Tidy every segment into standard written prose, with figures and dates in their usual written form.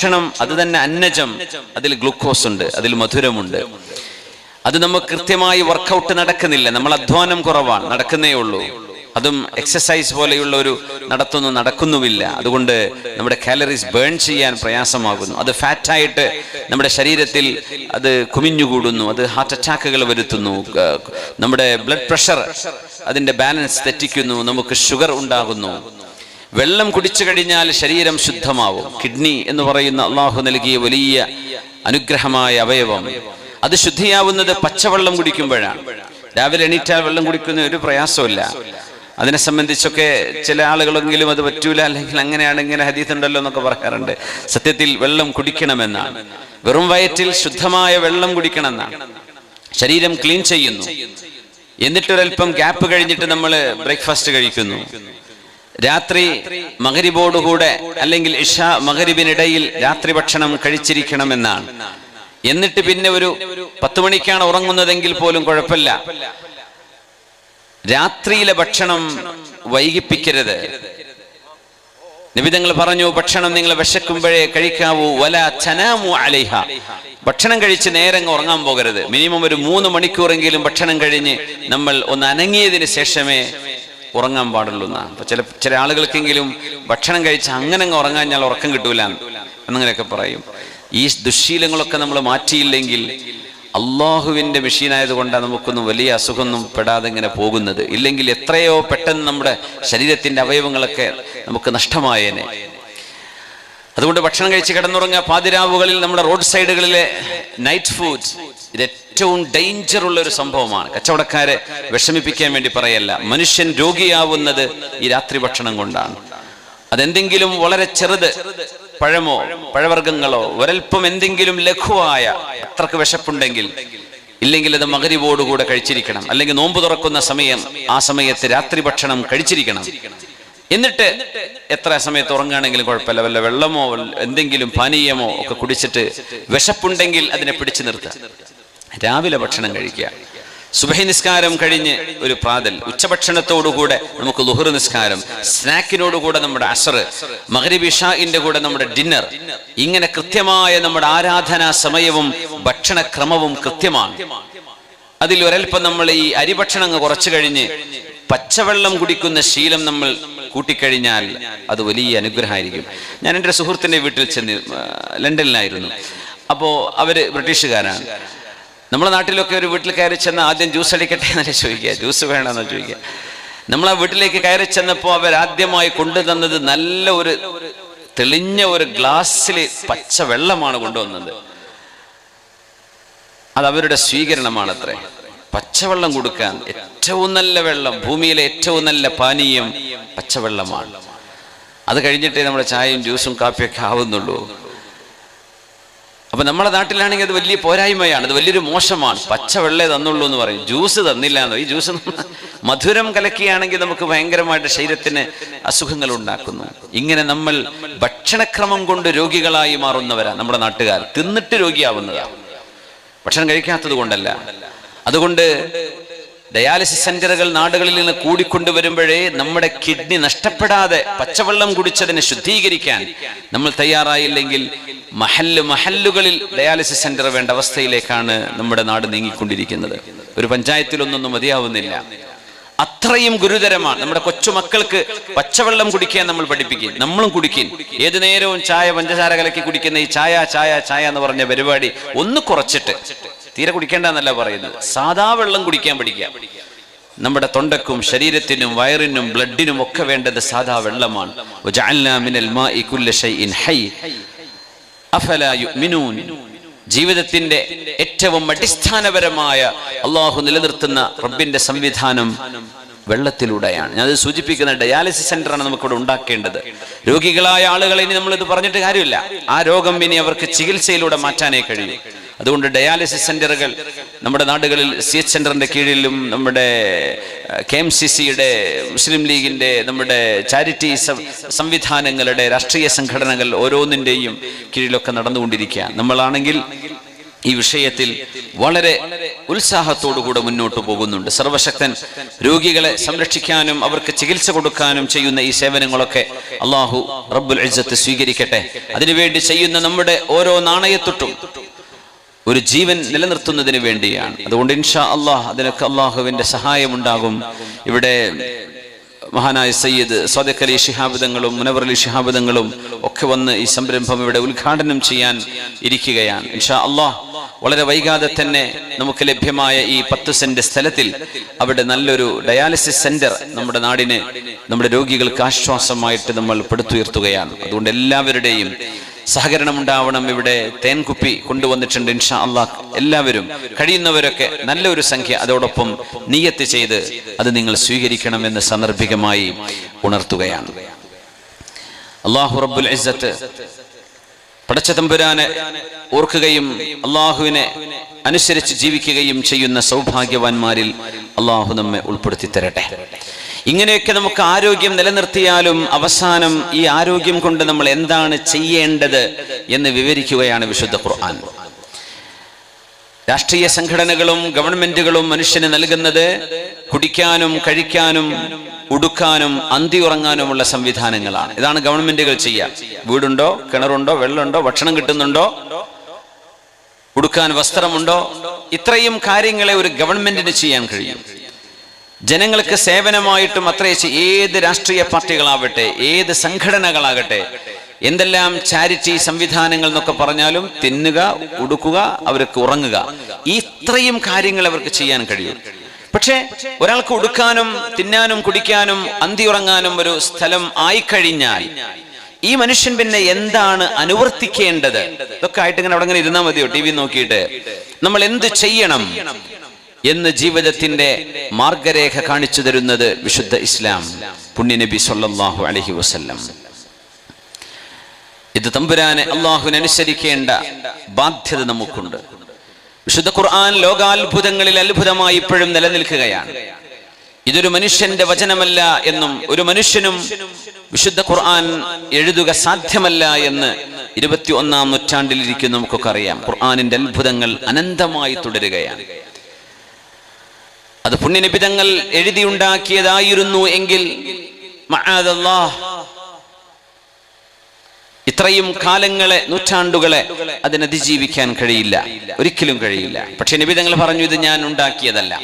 ഭക്ഷണം അത് തന്നെ അന്നജം, അതിൽ ഗ്ലൂക്കോസ് ഉണ്ട്, അതിൽ മധുരമുണ്ട്. അത് നമുക്ക് കൃത്യമായി വർക്കൗട്ട് നടക്കുന്നില്ല, നമ്മൾ അധ്വാനം കുറവാണ്, നടക്കുന്നേ ഉള്ളൂ. അതും എക്സസൈസ് പോലെയുള്ള ഒരു നടക്കുന്നുമില്ല. അതുകൊണ്ട് നമ്മുടെ കാലറീസ് ബേൺ ചെയ്യാൻ പ്രയാസമാകുന്നു. അത് ഫാറ്റായിട്ട് നമ്മുടെ ശരീരത്തിൽ അത് കുമിഞ്ഞുകൂടുന്നു, അത് ഹാർട്ട് അറ്റാക്കുകൾ വരുത്തുന്നു, നമ്മുടെ ബ്ലഡ് പ്രഷർ അതിൻ്റെ ബാലൻസ് തെറ്റിക്കുന്നു, നമുക്ക് ഷുഗർ ഉണ്ടാകുന്നു. വെള്ളം കുടിച്ചു കഴിഞ്ഞാൽ ശരീരം ശുദ്ധമാവും. കിഡ്നി എന്ന് പറയുന്ന അള്ളാഹു നൽകിയ വലിയ അനുഗ്രഹമായ അവയവം, അത് ശുദ്ധിയാവുന്നത് പച്ചവെള്ളം കുടിക്കുമ്പോഴാണ്. രാവിലെ എണീറ്റാൽ വെള്ളം കുടിക്കുന്ന ഒരു പ്രയാസമില്ല. അതിനെ സംബന്ധിച്ചൊക്കെ ചില ആളുകളെങ്കിലും അത് പറ്റൂല, അല്ലെങ്കിൽ അങ്ങനെയാണ് ഇങ്ങനെ ഹദീസ് ഉണ്ടല്ലോ എന്നൊക്കെ പറയാറുണ്ട്. സത്യത്തിൽ വെള്ളം കുടിക്കണമെന്നാണ്, വെറും വയറ്റിൽ ശുദ്ധമായ വെള്ളം കുടിക്കണമെന്നാണ്. ശരീരം ക്ലീൻ ചെയ്യുന്നു. എന്നിട്ടൊരൽപ്പം ഗ്യാപ്പ് കഴിഞ്ഞിട്ട് നമ്മൾ ബ്രേക്ക്ഫാസ്റ്റ് കഴിക്കുന്നു. രാത്രി മഗ്രിബോടുകൂടെ അല്ലെങ്കിൽ ഇശാ മഗ്രിബിനിടയിൽ രാത്രി ഭക്ഷണം കഴിച്ചിരിക്കണമെന്നാണ്. എന്നിട്ട് പിന്നെ ഒരു 10 മണിക്കാണ് ഉറങ്ങുന്നതെങ്കിൽ പോലും കുഴപ്പമില്ല, രാത്രിയിലെ ഭക്ഷണം വൈകിപ്പിക്കരുത്. നബി തങ്ങൾ പറഞ്ഞു, ഭക്ഷണം നിങ്ങൾ വിശക്കുമ്പോഴേ കഴിക്കാവൂ, വല തനാമു അലൈഹ. ഭക്ഷണം കഴിച്ച് നേരെ ഉറങ്ങാൻ പോകരുത്. മിനിമം ഒരു 3 മണിക്കൂറെങ്കിലും ഭക്ഷണം കഴിഞ്ഞ് നമ്മൾ ഒന്ന് അനങ്ങിയതിന് ശേഷമേ ഉറങ്ങാൻ പാടുള്ളൂ എന്നാണ്. അപ്പൊ ചില ആളുകൾക്കെങ്കിലും ഭക്ഷണം കഴിച്ച് അങ്ങനെ ഉറങ്ങാൻ ഞാൻ ഉറക്കം കിട്ടൂല എന്നങ്ങനെയൊക്കെ പറയും. ഈ ദുശ്ശീലങ്ങളൊക്കെ നമ്മൾ മാറ്റിയില്ലെങ്കിൽ അള്ളാഹുവിന്റെ മെഷീനായതുകൊണ്ടാണ് നമുക്കൊന്നും വലിയ അസുഖമൊന്നും പെടാതെ ഇങ്ങനെ പോകുന്നത്. ഇല്ലെങ്കിൽ എത്രയോ പെട്ടെന്ന് നമ്മുടെ ശരീരത്തിന്റെ അവയവങ്ങളൊക്കെ നമുക്ക് നഷ്ടമായേനെ. അതുകൊണ്ട് ഭക്ഷണം കഴിച്ച് കിടന്നുറങ്ങുക. പാതിരാവുകളിൽ നമ്മുടെ റോഡ് സൈഡുകളിലെ നൈറ്റ് ഫുഡ് ഇത് ഏറ്റവും ഡേഞ്ചർ ഉള്ള ഒരു സംഭവമാണ്. കച്ചവടക്കാരെ വിഷമിപ്പിക്കാൻ വേണ്ടി പറയല്ല, മനുഷ്യൻ രോഗിയാവുന്നത് ഈ രാത്രി ഭക്ഷണം കൊണ്ടാണ്. അതെന്തെങ്കിലും വളരെ ചെറുത്, പഴമോ പഴവർഗ്ഗങ്ങളോ, ഒരൽപ്പം എന്തെങ്കിലും ലഘുവായ, അത്രക്ക് വിശപ്പുണ്ടെങ്കിൽ, ഇല്ലെങ്കിൽ അത് മഗ്രിബോടുകൂടെ കഴിച്ചിരിക്കണം. അല്ലെങ്കിൽ നോമ്പ് തുറക്കുന്ന സമയം, ആ സമയത്ത് രാത്രി ഭക്ഷണം കഴിച്ചിരിക്കണം. എന്നിട്ട് എത്ര സമയത്ത് ഉറങ്ങുകയാണെങ്കിലും കുഴപ്പമില്ല, വല്ല വെള്ളമോ എന്തെങ്കിലും പാനീയമോ ഒക്കെ കുടിച്ചിട്ട് വിശപ്പുണ്ടെങ്കിൽ അതിനെ പിടിച്ചു നിർത്തുക. രാവിലെ ഭക്ഷണം കഴിക്കുക. സുബഹി നിസ്കാരം കഴിഞ്ഞ് ഒരു പ്രാതൽ, ഉച്ചഭക്ഷണത്തോടുകൂടെ നമുക്ക് ളുഹർ നിസ്കാരം, സ്നാക്കിനോടുകൂടെ നമ്മുടെ അസർ, മഗ്രിബ് ഇശാഇന്റെ കൂടെ നമ്മുടെ ഡിന്നർ. ഇങ്ങനെ കൃത്യമായ നമ്മുടെ ആരാധനാ സമയവും ഭക്ഷണക്രമവും കൃത്യമാണ്. അതിൽ ഒരൽപ്പം നമ്മൾ ഈ അരിഭക്ഷണം കുറച്ചു കഴിഞ്ഞ് പച്ചവെള്ളം കുടിക്കുന്ന ശീലം നമ്മൾ കൂട്ടിക്കഴിഞ്ഞാൽ അത് വലിയ അനുഗ്രഹമായിരിക്കും. ഞാൻ എൻ്റെ സുഹൃത്തിൻ്റെ വീട്ടിൽ ചെന്ന്, ലണ്ടനിലായിരുന്നു. അപ്പോൾ അവര് ബ്രിട്ടീഷുകാരാണ്. നമ്മുടെ നാട്ടിലൊക്കെ ഒരു വീട്ടിൽ കയറി ചെന്ന് ആദ്യം ജ്യൂസ് അടിക്കട്ടെ എന്നല്ലേ ചോദിക്കുക, ജ്യൂസ് വേണമെന്നോ ചോദിക്കുക. നമ്മൾ ആ വീട്ടിലേക്ക് കയറി ചെന്നപ്പോൾ അവരാദ്യമായി കൊണ്ടുതന്നത് നല്ല ഒരു തെളിഞ്ഞ ഒരു ഗ്ലാസ്സിൽ പച്ചവെള്ളമാണ് കൊണ്ടുവന്നത്. അത് അവരുടെ സ്വീകരണമാണത്രേ. പച്ചവെള്ളം കൊടുക്കാൻ ഏറ്റവും നല്ല വെള്ളം, ഭൂമിയിലെ ഏറ്റവും നല്ല പാനീയം പച്ചവെള്ളമാണ്. അത് കഴിഞ്ഞിട്ടേ നമ്മുടെ ചായയും ജ്യൂസും കാപ്പിയൊക്കെ ആവുന്നുള്ളൂ. അപ്പൊ നമ്മുടെ നാട്ടിലാണെങ്കിൽ അത് വലിയ പോരായ്മയാണ്, അത് വലിയൊരു മോശമാണ്. പച്ചവെള്ളേ തന്നുള്ളൂ എന്ന് പറയും, ജ്യൂസ് തന്നില്ല എന്നോ. ഈ ജ്യൂസ് മധുരം കലക്കിയാണെങ്കിൽ നമുക്ക് ഭയങ്കരമായിട്ട് ശരീരത്തിന് അസുഖങ്ങൾ ഉണ്ടാക്കുന്നു. ഇങ്ങനെ നമ്മൾ ഭക്ഷണക്രമം കൊണ്ട് രോഗികളായി മാറുന്നവരാ നമ്മുടെ നാട്ടുകാർ. തിന്നിട്ട് രോഗിയാവുന്നതാണ്, ഭക്ഷണം കഴിക്കാത്തത് കൊണ്ടല്ല. അതുകൊണ്ട് ഡയാലിസിസ് സെന്ററുകൾ നാടുകളിൽ നിന്ന് കൂടിക്കൊണ്ടുവരുമ്പോഴേ നമ്മുടെ കിഡ്നി നഷ്ടപ്പെടാതെ പച്ചവെള്ളം കുടിച്ചതിനെ ശുദ്ധീകരിക്കാൻ നമ്മൾ തയ്യാറായില്ലെങ്കിൽ മഹല്ലുകളിൽ ഡയാലിസിസ് സെന്റർ വേണ്ട അവസ്ഥയിലേക്കാണ് നമ്മുടെ നാട് നീങ്ങിക്കൊണ്ടിരിക്കുന്നത്. ഒരു പഞ്ചായത്തിലൊന്നും മതിയാവുന്നില്ല, അത്രയും ഗുരുതരമാണ്. നമ്മുടെ കൊച്ചുമക്കൾക്ക് പച്ചവെള്ളം കുടിക്കാൻ നമ്മൾ പഠിപ്പിക്കും, നമ്മളും കുടിക്കും. ഏതു നേരവും ചായ, പഞ്ചസാര കലക്കി കുടിക്കുന്ന ഈ ചായ ചായ ചായ എന്ന് പറഞ്ഞ പരിപാടി ഒന്ന് കുറച്ചിട്ട്, തീരെ കുടിക്കേണ്ടെന്നല്ല പറയുന്നത്, സാധാ വെള്ളം കുടിക്കാൻ പഠിക്കാം. നമ്മുടെ തൊണ്ടക്കും ശരീരത്തിനും വയറിനും ബ്ലഡിനും ഒക്കെ വേണ്ടത് സാധാ വെള്ളമാണ്. വജഅൽനാ മിനൽ മാഇ കുല്ല ശൈഇൻ ഹയ്യ് അഫലാ യുഅ്മിനൂൻ. ജീവിതത്തിന്റെ ഏറ്റവും അടിസ്ഥാനപരമായ അള്ളാഹു നിലനിർത്തുന്ന റബ്ബിന്റെ സംവിധാനം വെള്ളത്തിലൂടെയാണ്. ഞാനത് സൂചിപ്പിക്കുന്ന ഡയാലിസിസ് സെന്ററാണ് നമുക്കിവിടെ ഉണ്ടാക്കേണ്ടത്. രോഗികളായ ആളുകളെ ഇനി നമ്മളിത് പറഞ്ഞിട്ട് കാര്യമില്ല, ആ രോഗം ഇനി അവർക്ക് ചികിത്സയിലൂടെ മാറ്റാനേ കഴിയും. അതുകൊണ്ട് ഡയാലിസിസ് സെന്ററുകൾ നമ്മുടെ നാടുകളിൽ CH സെന്ററിന്റെ കീഴിലും നമ്മുടെ KMCCയുടെ, മുസ്ലിം ലീഗിന്റെ, നമ്മുടെ ചാരിറ്റി സംവിധാനങ്ങളുടെ, രാഷ്ട്രീയ സംഘടനകൾ ഓരോന്നിൻ്റെയും കീഴിലൊക്കെ നടന്നുകൊണ്ടിരിക്കുക. നമ്മളാണെങ്കിൽ ഈ വിഷയത്തിൽ വളരെ ഉത്സാഹത്തോടുകൂടെ മുന്നോട്ട് പോകുന്നുണ്ട്. സർവശക്തൻ രോഗികളെ സംരക്ഷിക്കാനും അവർക്ക് ചികിത്സ കൊടുക്കാനും ചെയ്യുന്ന ഈ സേവനങ്ങളൊക്കെ അല്ലാഹു റബ്ബുൽ ഇസ്സത്ത് സ്വീകരിക്കട്ടെ. അതിനുവേണ്ടി ചെയ്യുന്ന നമ്മുടെ ഓരോ നാണയത്തൊട്ടും ഒരു ജീവൻ നിലനിർത്തുന്നതിന് വേണ്ടിയാണ്. അതുകൊണ്ട് ഇൻഷാ അല്ലാഹ് അതിനൊക്കെ അള്ളാഹുവിന്റെ സഹായമുണ്ടാകും. ഇവിടെ മഹാനായ സയ്യിദ് സ്വാദിഖ് അലി ശിഹാബ് തങ്ങളും മുനവർ അലി ശിഹാബ് തങ്ങളും ഒക്കെ വന്ന് ഈ സംരംഭം ഇവിടെ ഉദ്ഘാടനം ചെയ്യാൻ ഇരിക്കുകയാണ്. ഇൻഷാ അല്ലാഹ് വളരെ വൈകാതെ തന്നെ നമുക്ക് ലഭ്യമായ ഈ 10 സെന്റ് സ്ഥലത്തിൽ അവിടെ നല്ലൊരു ഡയാലിസിസ് സെന്റർ നമ്മുടെ നാടിന്, നമ്മുടെ രോഗികൾക്ക് ആശ്വാസമായിട്ട് നമ്മൾ പടുത്തുയർത്തുകയാണ്. അതുകൊണ്ട് എല്ലാവരുടെയും സഹകരണം ഉണ്ടാവണം. ഇവിടെ തേൻകുപ്പി കൊണ്ടുവന്നിട്ടുണ്ട്. ഇൻഷാ അല്ലാഹ് എല്ലാവരും കഴിയുന്നവരൊക്കെ നല്ലൊരു സംഖ്യ അതോടൊപ്പം നിയ്യത്ത് ചെയ്ത് അത് നിങ്ങൾ സ്വീകരിക്കണമെന്ന് സന്ദർഭികമായി ഉണർത്തുകയാണ്. അല്ലാഹു റബ്ബുൽ ഇസ്സത്ത് പടച്ച തമ്പുരാനെ ഓർക്കുകയും അള്ളാഹുവിനെ അനുസരിച്ച് ജീവിക്കുകയും ചെയ്യുന്ന സൗഭാഗ്യവാന്മാരിൽ അള്ളാഹു നമ്മെ ഉൾപ്പെടുത്തി തരട്ടെ. ഇങ്ങനെയൊക്കെ നമുക്ക് ആരോഗ്യം നിലനിർത്തിയാലും അവസാനം ഈ ആരോഗ്യം കൊണ്ട് നമ്മൾ എന്താണ് ചെയ്യേണ്ടത് എന്ന് വിവരിക്കുകയാണ് വിശുദ്ധ ഖുർആൻ. രാഷ്ട്രീയ സംഘടനകളും ഗവൺമെന്റുകളും മനുഷ്യന് നൽകുന്നത് കുടിക്കാനും കഴിക്കാനും ഉടുക്കാനും അന്തി ഉറങ്ങാനുമുള്ള സംവിധാനങ്ങളാണ്. ഇതാണ് ഗവൺമെന്റുകൾ ചെയ്യുക. വീടുണ്ടോ, കിണറുണ്ടോ, വെള്ളമുണ്ടോ, ഭക്ഷണം കിട്ടുന്നുണ്ടോ, ഉടുക്കാൻ വസ്ത്രമുണ്ടോ, ഇത്രയും കാര്യങ്ങളെ ഒരു ഗവൺമെന്റിന് ചെയ്യാൻ കഴിയും. ജനങ്ങൾക്ക് സേവനമായിട്ടും അത്രേ. ഏത് രാഷ്ട്രീയ പാർട്ടികളാവട്ടെ, ഏത് സംഘടനകളാകട്ടെ, എന്തെല്ലാം ചാരിറ്റി സംവിധാനങ്ങൾ എന്നൊക്കെ പറഞ്ഞാലും തിന്നുക, ഉടുക്കുക, അവർക്ക് ഉറങ്ങുക, ഇത്രയും കാര്യങ്ങൾ അവർക്ക് ചെയ്യാൻ കഴിയും. പക്ഷേ ഒരാൾക്ക് ഉടുക്കാനും തിന്നാനും കുടിക്കാനും അന്തി ഉറങ്ങാനും ഒരു സ്ഥലം ആയിക്കഴിഞ്ഞാൽ ഈ മനുഷ്യൻ പിന്നെ എന്താണ് അനുവർത്തിക്കേണ്ടത്? ഇതൊക്കെ ആയിട്ട് ഇങ്ങനെ അവിടെ ഇങ്ങനെ ഇരുന്നാൽ മതിയോ? ടി വി നോക്കിയിട്ട് നമ്മൾ എന്ത് ചെയ്യണം എന്ന് ജീവിതത്തിന്റെ മാർഗരേഖ കാണിച്ചു തരുന്നത് വിശുദ്ധ ഇസ്ലാം, പുണ്യനബി സല്ലല്ലാഹു അലൈഹി വസല്ലം. ഇത് തമ്പുരാനെ അള്ളാഹുവിനെ അനുസരിക്കേണ്ട ബാധ്യത നമുക്കുണ്ട്. വിശുദ്ധ ഖുർആൻ ലോകാത്ഭുതങ്ങളിൽ അത്ഭുതമായി ഇപ്പോഴും നിലനിൽക്കുകയാണ്. ഇതൊരു മനുഷ്യന്റെ വചനമല്ല എന്നും ഒരു മനുഷ്യനും വിശുദ്ധ ഖുർആൻ എഴുതുക സാധ്യമല്ല എന്ന് 21-ാം നൂറ്റാണ്ടിലിരിക്കുന്ന നമുക്കൊക്കെ അറിയാം. ഖുർആനിന്റെ അത്ഭുതങ്ങൾ അനന്തമായി തുടരുകയാണ്. അത് പുണ്യനബി തങ്ങൾ എഴുതിയുണ്ടാക്കിയതായിരുന്നു എങ്കിൽ മഅദല്ലാഹ് ഇത്രയും കാലങ്ങളെ, നൂറ്റാണ്ടുകളെ അതിനതിജീവിക്കാൻ കഴിയില്ല, ഒരിക്കലും കഴിയില്ല. പക്ഷെ നബി തങ്ങൾ പറഞ്ഞു, ഇത് ഞാൻ ഉണ്ടാക്കിയതല്ല.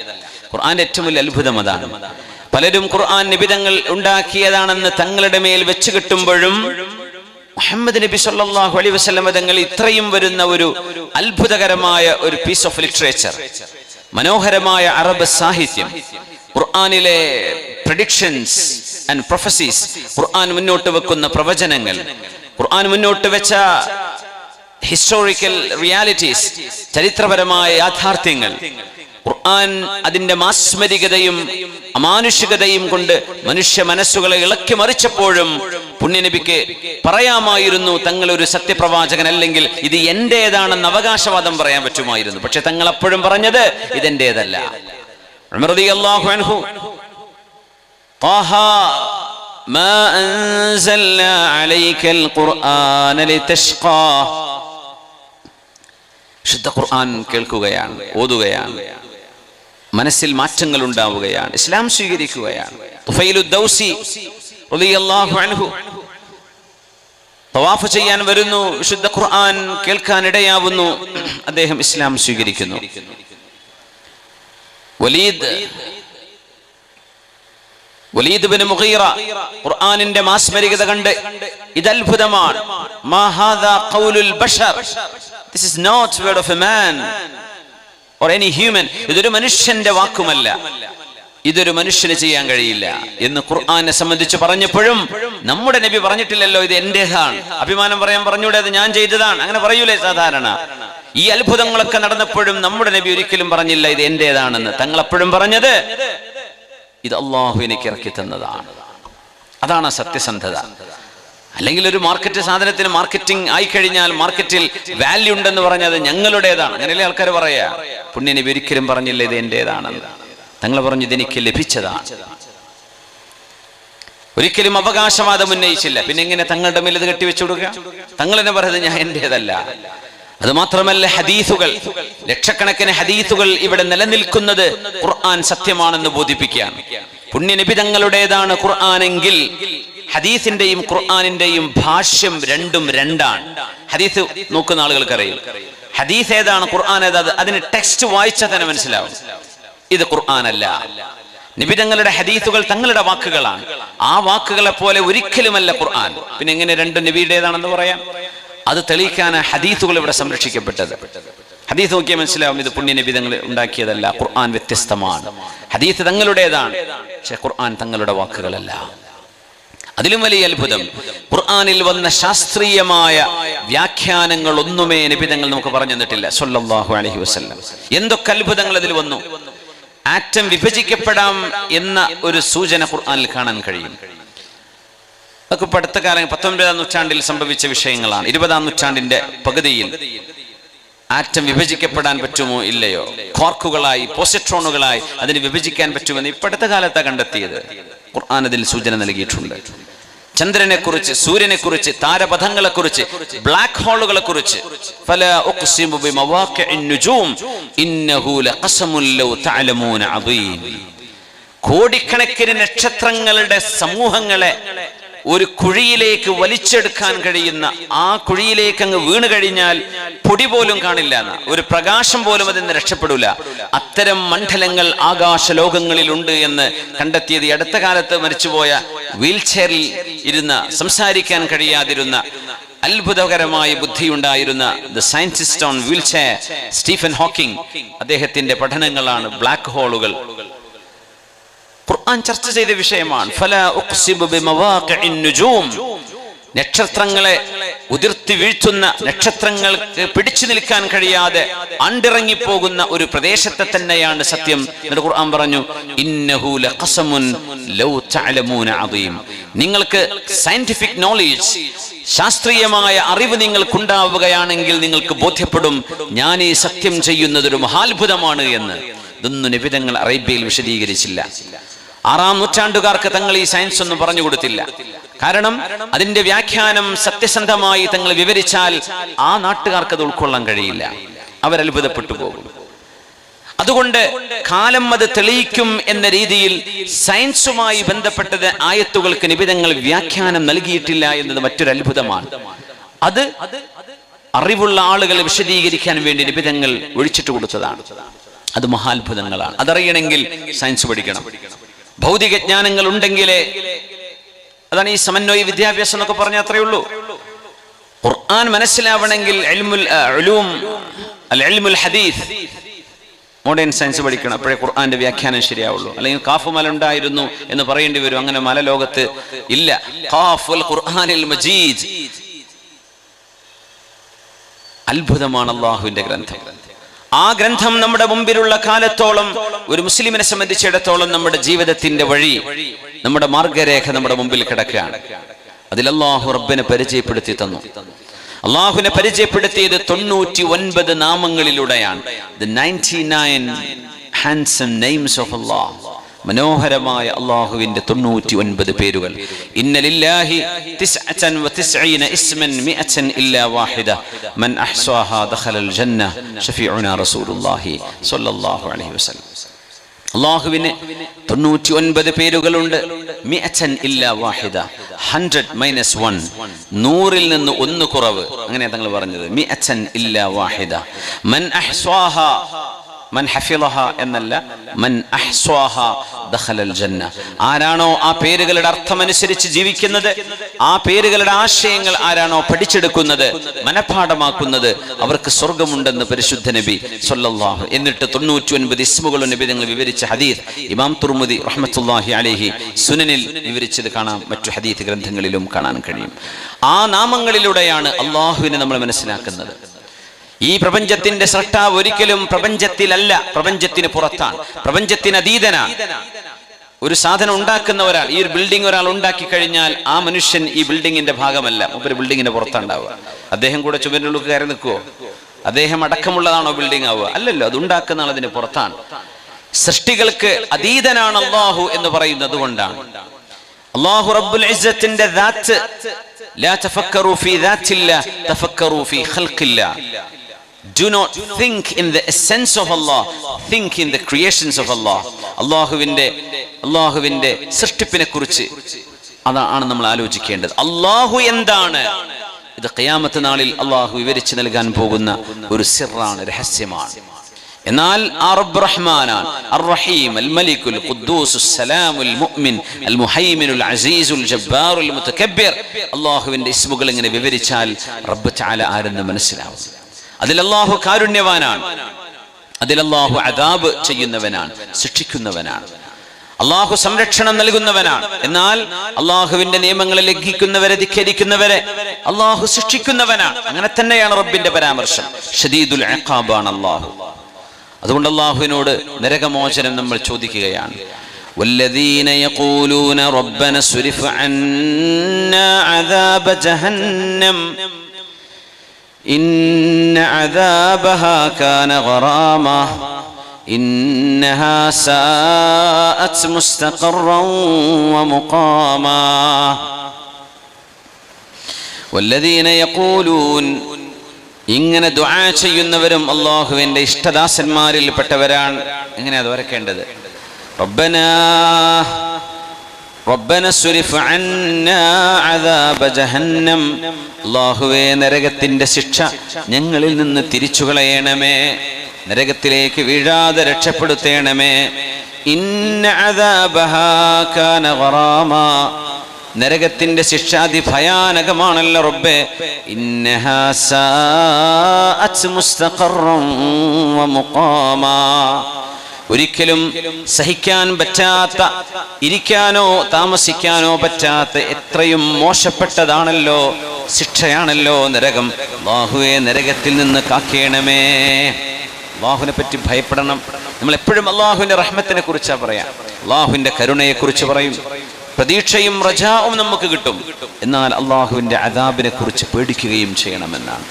ഖുർആന്റെ ഏറ്റവും വലിയ അത്ഭുതം അതാണ്. പലരും ഖുർആൻ നബി തങ്ങൾ ഉണ്ടാക്കിയതാണെന്ന് തങ്ങളുടെ മേൽ വെച്ച് കിട്ടുമ്പോഴും മുഹമ്മദ് നബി സല്ലല്ലാഹു അലൈഹി വസല്ലം തങ്ങൾ ഇത്രയും വരുന്ന ഒരു അത്ഭുതകരമായ ഒരു പീസ് ഓഫ് ലിറ്ററേച്ചർ, മനോഹരമായ അറബ് സാഹിത്യം, ഖുർആനിലെ പ്രഡിക്ഷൻസ് ആൻഡ് പ്രൊഫസീസ്, ഖുർആൻ മുന്നോട്ട് വെക്കുന്ന പ്രവചനങ്ങൾ, ഖുർആൻ മുന്നോട്ട് വെച്ച ഹിസ്റ്റോറിക്കൽ റിയാലിറ്റീസ്, ചരിത്രപരമായ യാഥാർത്ഥ്യങ്ങൾ, ഖുർആൻ അതിന്റെ മാസ്മരികതയും അമാനുഷികതയും കൊണ്ട് മനുഷ്യ മനസ്സുകളെ ഇളക്കി മറിച്ചപ്പോഴും പുണ്യനബിക്ക് പറയാമായിരുന്നു തങ്ങൾ ഒരു സത്യപ്രവാചകൻ അല്ലെങ്കിൽ ഇത് എന്റേതാണെന്ന് അവകാശവാദം പറയാൻ പറ്റുമായിരുന്നു. പക്ഷെ തങ്ങൾ അപ്പോഴും പറഞ്ഞത് ഇതെന്റേതല്ല. ഉമർ റളിയല്ലാഹു അൻഹു ത്വാഹ മാ അൻസൽനാ അലൈക്കൽ ഖുർആന ലിതശ്ഖാ, ശുദ്ധ ഖുർആൻ കേൾക്കുകയാണ്, ഓതുകയാണ്, മനസ്സിൽ മാറ്റങ്ങൾ ഉണ്ടാവുകയാണ്, ഇസ്ലാം സ്വീകരിക്കുകയാണ്. തുഫൈലുദ് ദൗസി റളിയല്ലാഹു അൻഹു തവാഫ് ചെയ്യാൻ വരുന്നു, വിശുദ്ധ ഖുർആൻ കേൾക്കാൻ ഇടയാവുന്നു, അദ്ദേഹം ഇസ്ലാം സ്വീകരിക്കുന്നു. വലീദ് ബിൻ മുഗീറ ഖുർആനിന്റെ മാസ്മരികത കണ്ട് ഇത് അത്ഭുതമാണ്, മാ ഹാദാ ഖൗലുൽ ബശർ, this is not word of a man or any human, ഇതൊരു മനുഷ്യന്റെ വാക്കുമല്ല, ഇതൊരു മനുഷ്യന് ചെയ്യാൻ കഴിയില്ല എന്ന് ഖുർആനെ സംബന്ധിച്ച് പറഞ്ഞപ്പോഴും നമ്മുടെ നബി പറഞ്ഞിട്ടില്ലല്ലോ ഇത് എന്റേതാണ്, അഭിമാനം പറയാൻ പറഞ്ഞൂടെ അത് ഞാൻ ചെയ്തതാണ്, അങ്ങനെ പറയൂലേ സാധാരണ. ഈ അത്ഭുതങ്ങളൊക്കെ നടന്നപ്പോഴും നമ്മുടെ നബി ഒരിക്കലും പറഞ്ഞില്ല ഇത് എന്റേതാണെന്ന്. തങ്ങൾ എപ്പോഴും പറഞ്ഞത് ഇത് അള്ളാഹു എനിക്ക് ഇറക്കി തന്നതാണ്. അതാണ് സത്യസന്ധത. അല്ലെങ്കിൽ ഒരു മാർക്കറ്റ് സാധനത്തിന് മാർക്കറ്റിംഗ് ആയിക്കഴിഞ്ഞാൽ മാർക്കറ്റിൽ വാല്യൂ ഉണ്ടെന്ന് പറഞ്ഞത് ഞങ്ങളുടേതാണ്, അങ്ങനെയല്ലേ ആൾക്കാർ പറയാ. പുണ്യനബി ഒരിക്കലും പറഞ്ഞില്ല ഇത് എന്റേതാണെന്ന്. തങ്ങൾ പറഞ്ഞു ഇതെനിക്ക് ലഭിച്ചതാണ്. ഒരിക്കലും അവകാശവാദം ഉന്നയിച്ചില്ല. പിന്നെ എങ്ങനെ തങ്ങളുടെ മേൽ ഇത് കെട്ടിവെച്ചു കൊടുക്കുക? തങ്ങൾ തന്നെ പറയുന്നത് ഞാൻ എന്റേതല്ല. അതുമാത്രമല്ല ഹദീസുകൾ, ലക്ഷക്കണക്കിന് ഹദീസുകൾ ഇവിടെ നിലനിൽക്കുന്നത് ഖുർആൻ സത്യമാണെന്ന് ബോധിപ്പിക്കാൻ. പുണ്യനബി തങ്ങളുടേതാണ് ഖുർആനെങ്കിൽ ഹദീസിന്റെയും ഖുർആനിന്റെയും ഭാഷ്യം രണ്ടും രണ്ടാണ്. ഹദീസ് നോക്കുന്ന ആളുകൾക്കറിയും ഹദീസ് ഏതാണ് ഖുർആൻ ഏതാണ്, അതിന് ടെക്സ്റ്റ് വായിച്ചാൽ തന്നെ മനസ്സിലാവും ഇത് ഖുർആൻ അല്ല. നബി തങ്ങളുടെ ഹദീസുകൾ തങ്ങളുടെ വാക്കുകളാണ്. ആ വാക്കുകളെ പോലെ ഒരിക്കലുമല്ല ഖുർആൻ. പിന്നെ എങ്ങനെ രണ്ടും നബിയുടേതാണെന്ന് പറയാം? അത് തെളിയിക്കാനാണ് ഹദീസുകൾ ഇവിടെ സംരക്ഷിക്കപ്പെട്ടത്. ഹദീസ് നോക്കിയാൽ മനസ്സിലാവും ഇത് പുണ്യ നബി തങ്ങൾ ഉണ്ടാക്കിയതല്ല, ഖുർആൻ വ്യത്യസ്തമാണ്. ഹദീസ് തങ്ങളുടേതാണ്, പക്ഷെ ഖുർആൻ തങ്ങളുടെ വാക്കുകളല്ല. അതിലും വലിയ അത്ഭുതം, ഖുർആനിൽ വന്ന ശാസ്ത്രീയമായ വ്യാഖ്യാനങ്ങൾ ഒന്നുമേ നബി തങ്ങൾ നമുക്ക് പറഞ്ഞു തന്നിട്ടില്ല സ്വല്ലല്ലാഹു അലൈഹി വസല്ലം. എന്തൊക്കെ അത്ഭുതങ്ങൾ അതിൽ വന്നു. ആറ്റം വിഭജിക്കപ്പെടാം എന്ന ഒരു സൂചന ഖുർആനിൽ കാണാൻ കഴിയും. അതൊക്കെ ഇപ്പൊ അടുത്ത കാലം 19-ാം നൂറ്റാണ്ടിൽ സംഭവിച്ച വിഷയങ്ങളാണ്. 20-ാം നൂറ്റാണ്ടിന്റെ പകുതിയിൽ ആറ്റം വിഭജിക്കപ്പെടാൻ പറ്റുമോ ഇല്ലയോ, ക്വാർക്കുകളായി പോസിട്രോണുകളായി അതിന് വിഭജിക്കാൻ പറ്റുമെന്ന് ഇപ്പോഴത്തെ കാലത്താണ് കണ്ടെത്തിയത്. ഖുർആൻ അതിൽ സൂചന നൽകിയിട്ടുണ്ട്. ചന്ദ്രനെ കുറിച്ച്, സൂര്യനെ കുറിച്ച്, താരപഥങ്ങളെ കുറിച്ച്, ബ്ലാക്ക് ഹോളുകളെ കുറിച്ച് ഫലാ ഉഖ്സിമു ബിമവാഖിഇൻ നുജൂം ഇന്നഹു ലഖസമുൻ ലൗ തഅലമൂന അദീം. കോടിക്കണക്കിന് നക്ഷത്രങ്ങളുടെ സമൂഹങ്ങളെ ഒരു കുഴിയിലേക്ക് വലിച്ചെടുക്കാൻ കഴിയുന്ന, ആ കുഴിയിലേക്ക് അങ്ങ് വീണ് കഴിഞ്ഞാൽ പൊടി പോലും കാണില്ല, ഒരു പ്രകാശം പോലും അതിൽ നിന്ന് രക്ഷപ്പെടില്ല. അത്തരം മണ്ഡലങ്ങൾ ആകാശ ലോകങ്ങളിലുണ്ട് എന്ന് കണ്ടെത്തിയത് ഈ അടുത്ത കാലത്ത് മരിച്ചുപോയ വീൽ ചെയറിൽ ഇരുന്ന, സംസാരിക്കാൻ കഴിയാതിരുന്ന, അത്ഭുതകരമായ ബുദ്ധിയുണ്ടായിരുന്ന the scientist on wheelchair Stephen Hawking, അദ്ദേഹത്തിന്റെ പഠനങ്ങളാണ് ബ്ലാക്ക് ഹോളുകൾ. ഖുർആൻ ചർച്ച ചെയ്ത വിഷയമാണ്. ഫലാ ഉഖ്സിബു ബിമവാഖിഇൻ നുജൂം. നക്ഷത്രങ്ങളെ ഉതിർത്തി വീഴ്ത്തുന്ന, നക്ഷത്രങ്ങൾക്ക് പിടിച്ചു നിൽക്കാൻ കഴിയാതെ അണ്ടിറങ്ങിപ്പോകുന്ന ഒരു പ്രദേശത്തെ തന്നെയാണ് സത്യം. എന്നിട്ട് ഖുർആൻ പറഞ്ഞു ഇന്നഹു ലഖസമുൻ ലൗ തഅലമൂന അദീം. നിങ്ങൾക്ക് സയന്റിഫിക് നോളേജ്, ശാസ്ത്രീയമായ അറിവ് നിങ്ങൾക്കുണ്ടാവുകയാണെങ്കിൽ നിങ്ങൾക്ക് ബോധ്യപ്പെടും ഞാൻ ഈ സത്യം ചെയ്യുന്നത് ഒരു മഹാത്ഭുതമാണ് എന്ന്. ഇതൊന്നും നബി തങ്ങൾ അറേബ്യയിൽ വിശദീകരിച്ചില്ല. 6-ാം നൂറ്റാണ്ടുകാർക്ക് തങ്ങൾ ഈ സയൻസ് ഒന്നും പറഞ്ഞു കൊടുത്തില്ല. കാരണം അതിന്റെ വ്യാഖ്യാനം സത്യസന്ധമായി തങ്ങൾ വിവരിച്ചാൽ ആ നാട്ടുകാർക്ക് അത് ഉൾക്കൊള്ളാൻ കഴിയില്ല, അവരത്ഭുതപ്പെട്ടു പോകും. അതുകൊണ്ട് കാലം അത് തെളിയിക്കും എന്ന രീതിയിൽ സയൻസുമായി ബന്ധപ്പെട്ടത് ആയത്തുകൾക്ക് നിബിധങ്ങൾ വ്യാഖ്യാനം നൽകിയിട്ടില്ല എന്നത് മറ്റൊരു അത്ഭുതമാണ്. അത് അറിവുള്ള ആളുകളെ വിശദീകരിക്കാൻ വേണ്ടി നിബിധങ്ങൾ ഒഴിച്ചിട്ട് കൊടുത്തതാണ്. അത് മഹാത്ഭുതങ്ങളാണ്. അതറിയണമെങ്കിൽ സയൻസ് പഠിക്കണം, ഭൗതിക ജ്ഞാനങ്ങൾ ഉണ്ടെങ്കിലേ. അതാണ് ഈ സമന്വയ വിദ്യാഭ്യാസം എന്നൊക്കെ പറഞ്ഞാൽ അത്രയേ ഉള്ളൂ. ഖുർആൻ മനസ്സിലാവണമെങ്കിൽ ഇൽമുൽ ഹദീസ്, മോഡേൺ സയൻസ് പഠിക്കണം, അപ്പോഴേ ഖുർആന്റെ വ്യാഖ്യാനം ശരിയാവുള്ളൂ. അല്ലെങ്കിൽ കാഫ് മല ഉണ്ടായിരുന്നു എന്ന് പറയേണ്ടി വരും. അങ്ങനെ മല ലോകത്ത് ഇല്ല. ഖാഫുൽ ഖുർആനിൽ മജീദ്. അത്ഭുതമാണ് അല്ലാഹുവിന്റെ ഗ്രന്ഥം. ആ ഗ്രന്ഥം നമ്മുടെ മുമ്പിലുള്ള കാലത്തോളം ഒരു മുസ്ലിമിനെ സംബന്ധിച്ചിടത്തോളം നമ്മുടെ ജീവിതത്തിന്റെ വഴി, നമ്മുടെ മാർഗരേഖ നമ്മുടെ മുമ്പിൽ കിടക്കുകയാണ്. അതിൽ അല്ലാഹു റബ്ബിനെ പരിചയപ്പെടുത്തി തന്നു. അല്ലാഹുവിനെ പരിചയപ്പെടുത്തിയത് 99 നാമങ്ങളിലൂടെയാണ്. The 99 handsome names of Allah. മനോഹരമായ അല്ലാഹുവിന്റെ 99 പേരുകൾ. ഇന്ന ലില്ലാഹി 99 ഇസ്മൻ 100 ഇല്ലാ വാഹിദ മൻ അഹ്സാഹാ ദഖലൽ ജന്ന ശഫീഉനാ റസൂലുള്ളാഹി സ്വല്ലല്ലാഹു അലൈഹി വസല്ലം. അല്ലാഹുവിന് 99 പേരുകളുണ്ട്. 100 ഇല്ലാ വാഹിദ, 100 - 1, 100-ൽ നിന്ന് 1 കുറവ്, അങ്ങനെ തങ്ങൾ പറഞ്ഞത്. 100 ഇല്ലാ വാഹിദ മൻ അഹ്സാഹാ, മൻ ഹഫിളഹ എന്നല്ല, മൻ അഹ്സാഹ ദഖലൽ ജന്ന. ആരാണോ ആ പേരുകളുടെ അർത്ഥമനുസരിച്ച് ജീവിക്കുന്നത്, ആ പേരുകളുടെ ആശയങ്ങൾ ആരാണോ പഠിച്ചെടുക്കുന്നത്, മനഃപാഠമാക്കുന്നത്, അവർക്ക് സ്വർഗമുണ്ടെന്ന് പരിശുദ്ധ നബി സ്വല്ലല്ലാഹു. എന്നിട്ട് 99 ഇസ്മുകളും നബി തങ്ങൾ വിവരിച്ച ഹദീസ് ഇമാം തുർമുദി റഹ്മത്തുള്ളാഹി അലൈഹി സുനനിൽ വിവരിച്ചത് കാണാം, മറ്റു ഹദീസ് ഗ്രന്ഥങ്ങളിലും കാണാൻ കഴിയും. ആ നാമങ്ങളിലൂടെയാണ് അല്ലാഹുവിനെ നമ്മൾ മനസ്സിലാക്കുന്നത്. ഈ പ്രപഞ്ചത്തിന്റെ സൃഷ്ടാവ് ഒരിക്കലും പ്രപഞ്ചത്തിലല്ല, പ്രപഞ്ചത്തിന് പുറത്താണ്, പ്രപഞ്ചത്തിന് അതീതനാണ്. ഒരു സാധനം ഉണ്ടാക്കുന്ന ഒരാൾ, ഈ ഒരു ബിൽഡിംഗ് ഒരാൾ ഉണ്ടാക്കി കഴിഞ്ഞാൽ ആ മനുഷ്യൻ ഈ ബിൽഡിങ്ങിന്റെ ഭാഗമല്ല, ഒരു ബിൽഡിങ്ങിന്റെ പുറത്തുണ്ടാവുക. അദ്ദേഹം കൂടെ ചുമരിനുള്ളിൽ കയറി നിൽക്കുവോ? അദ്ദേഹം അടക്കമുള്ളതാണോ ബിൽഡിംഗ് ആവുക? അല്ലല്ലോ, അത് ഉണ്ടാക്കുന്ന ആൾ അതിന് പുറത്താണ്. സൃഷ്ടികൾക്ക് അതീതനാണ് അല്ലാഹു എന്ന് പറയുന്നത് കൊണ്ടാണ്. അല്ലാഹു റബ്ബുൽ ഇസ്സത്തിന്റെ ദാത്ത്, ലാ തഫക്കറു ഫീ ദാത്തില്ലാ തഫക്കറു ഫീ ഖൽഖില്ലാ. Do not think in the essence of Allah, think in the creations of Allah. അള്ളാഹുവിന്റെ സൃഷ്ടിപ്പിനെ കുറിച്ച് അതാണ് നമ്മൾ ആലോചിക്കേണ്ടത്. അള്ളാഹു എന്താണ്? ഇത് ഖിയാമത്ത് നാളിൽ അള്ളാഹു വിവരിച്ചു നൽകാൻ പോകുന്ന ഒരു സിറാണ്, രഹസ്യമാണ്. എന്നാൽ റബ്ബ് റഹ്മാനാൻ, അർ-റഹീം, അൽ-മലിക്കുൽ ഖുദ്ദൂസുസ് സലാമുൽ മുഅ്മിൻ അൽ മുഹൈമിനുൽ അസീസുൽ ജബ്ബാറുൽ മുതകബ്ബിർ, അള്ളാഹുവിന്റെ ഇസ്മുകൾ ഇങ്ങനെ വിവരിച്ചാൽ റബ്ബ് തആല ആരെന്ന് മനസ്സിലാവും. അതിൽ അള്ളാഹു കാരുണ്യവാനാണ്, അതിൽ അള്ളാഹു അദാബ് ചെയ്യുന്നവനാണ്, ശിക്ഷിക്കുന്നവനാണ്. അള്ളാഹു സംരക്ഷണം നൽകുന്നവനാണ്. എന്നാൽ അള്ളാഹുവിന്റെ നിയമങ്ങളെ ലംഘിക്കുന്നവരെ, ധിക്കരിക്കുന്നവരെ അള്ളാഹു ശിക്ഷിക്കുന്നവനാണ്. അങ്ങനെ തന്നെയാണ് റബ്ബിന്റെ പരാമർശം. ഷദീദുൽ ഇഖാബാണ് അള്ളാഹു. അതുകൊണ്ട് അള്ളാഹുവിനോട് നരകമോചനം നമ്മൾ ചോദിക്കുകയാണ്. വല്ലദീന യഖൂലൂന റബ്ബന സ്രിഫ് അന്നാ അദാബ ജഹന്നം ഇന്ന അദാബഹാ കാന ഗറാമ ഇന്നഹാ സാഅത് മുസ്തഖറൻ വമുഖാമാ. വല്ലദീന യഖൂലൂൻ, ഇങ്ങനെ ദുആ ചെയ്യുന്നവരും അള്ളാഹുവിന്റെ ഇഷ്ടദാസന്മാരിൽ പെട്ടവരാണ്. എങ്ങനെയാ അത് വരക്കേണ്ടത്? റബ്ബന സ്രിഫ് അന്നാ അദാബ ജഹന്നം, അല്ലാഹുവേ നരകത്തിന്റെ ശിക്ഷ ഞങ്ങളിൽ നിന്ന് തിരിച്ചു കളയണമേ, നരകത്തിലേക്ക് വീഴാതെ രക്ഷപ്പെടുത്തേണമേ. ഇന്ന അദാബഹാ കാന ഗറാമാ, നരകത്തിന്റെ ശിക്ഷ അതിഭയാനകമാണല്ലോ റബ്ബേ. ഇന്നഹാ സാഅത് മുസ്തഖറൻ വമുഖാമാ, ഒരിക്കലും സഹിക്കാൻ പറ്റാത്ത, ഇരിക്കാനോ താമസിക്കാനോ പറ്റാത്ത എത്രയും മോശപ്പെട്ടതാണല്ലോ, ശിക്ഷയാണല്ലോ നരകം. അല്ലാഹുവേ നരകത്തിൽ നിന്ന് കാക്കേണമേ. അല്ലാഹുവിനെ പറ്റി ഭയപ്പെടണം. നമ്മൾ എപ്പോഴും അല്ലാഹുവിന്റെ റഹ്മത്തിനെ കുറിച്ചാ പറയാം, അല്ലാഹുവിന്റെ കരുണയെ കുറിച്ച് പറയും. പ്രതീക്ഷയും റജാവും നമുക്ക് കിട്ടും. എന്നാൽ അള്ളാഹുവിന്റെ അദാബിനെ കുറിച്ച് പേടിക്കുകയും ചെയ്യണമെന്നാണ്.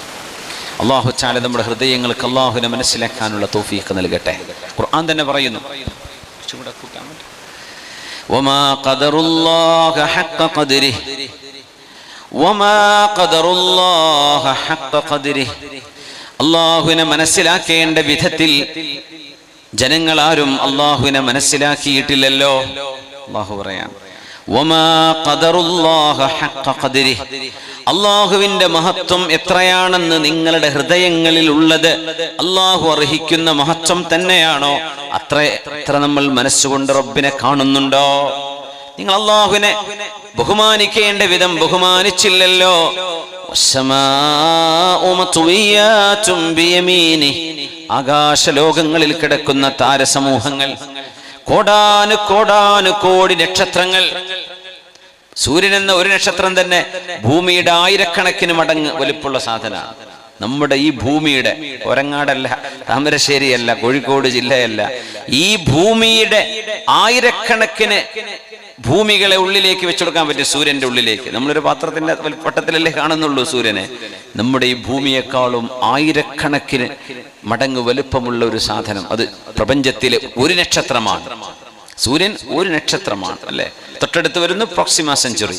അല്ലാഹു തആല നമ്മുടെ ഹൃദയങ്ങൾക്ക് അല്ലാഹുവിനെ മനസ്സിലാക്കാനുള്ള തൗഫീഖ് നൽകട്ടെ. ഖുർആൻ തന്നെ പറയുന്നു, വമാ ഖദറുല്ലാഹ ഹഖ്ഖ ഖദ്രിഹി വമാ ഖദറുല്ലാഹ ഹഖ്ഖ ഖദ്രിഹി, അല്ലാഹുവിനെ മനസ്സിലാക്കേണ്ട വിധത്തിൽ ജനങ്ങളാരും അല്ലാഹുവിനെ മനസ്സിലാക്കിയിട്ടില്ലല്ലോ. അല്ലാഹു പറയാം, വമാ ഖദറുല്ലാഹ ഹഖ്ഖ ഖദ്രിഹി, അല്ലാഹുവിന്റെ മഹത്വം എത്രയാണെന്ന് നിങ്ങളുടെ ഹൃദയങ്ങളിൽ ഉള്ളത് അല്ലാഹു അർഹിക്കുന്ന മഹത്വം തന്നെയാണോ അത്ര നമ്മൾ മനസ്സുകൊണ്ട് റബ്ബിനെ കാണുന്നുണ്ടോ? നിങ്ങൾ അല്ലാഹുവിനെ ബഹുമാനിക്കേണ്ട വിധം ബഹുമാനിച്ചില്ലല്ലോ. ആകാശലോകങ്ങളിൽ കിടക്കുന്ന താരസമൂഹങ്ങൾ, കോടാനു കോടി നക്ഷത്രങ്ങൾ. സൂര്യൻ എന്ന ഒരു നക്ഷത്രം തന്നെ ഭൂമിയുടെ ആയിരക്കണക്കിന് മടങ്ങ് വലുപ്പമുള്ള സാധനമാണ്. നമ്മുടെ ഈ ഭൂമിയുടെ, ഒരങ്ങാടല്ല, താമരശ്ശേരിയല്ല, കോഴിക്കോട് ജില്ലയല്ല, ഈ ഭൂമിയുടെ ആയിരക്കണക്കിന് ഭൂമികളെ ഉള്ളിലേക്ക് വെച്ചുകൊടുക്കാൻ പറ്റും. സൂര്യന്റെ ഉള്ളിലേക്ക് നമ്മളൊരു പാത്രത്തിന്റെ വട്ടത്തിലല്ലേ കാണുന്നുള്ളൂ സൂര്യനെ. നമ്മുടെ ഈ ഭൂമിയെക്കാളും ആയിരക്കണക്കിന് മടങ്ങ് വലുപ്പമുള്ള ഒരു സാധനം, അത് പ്രപഞ്ചത്തിലെ ഒരു നക്ഷത്രമാണ്. സൂര്യൻ ഒരു നക്ഷത്രമാണ് അല്ലെ. തൊട്ടടുത്ത് വരുന്നു പ്രോക്സിമ സെഞ്ചുറി.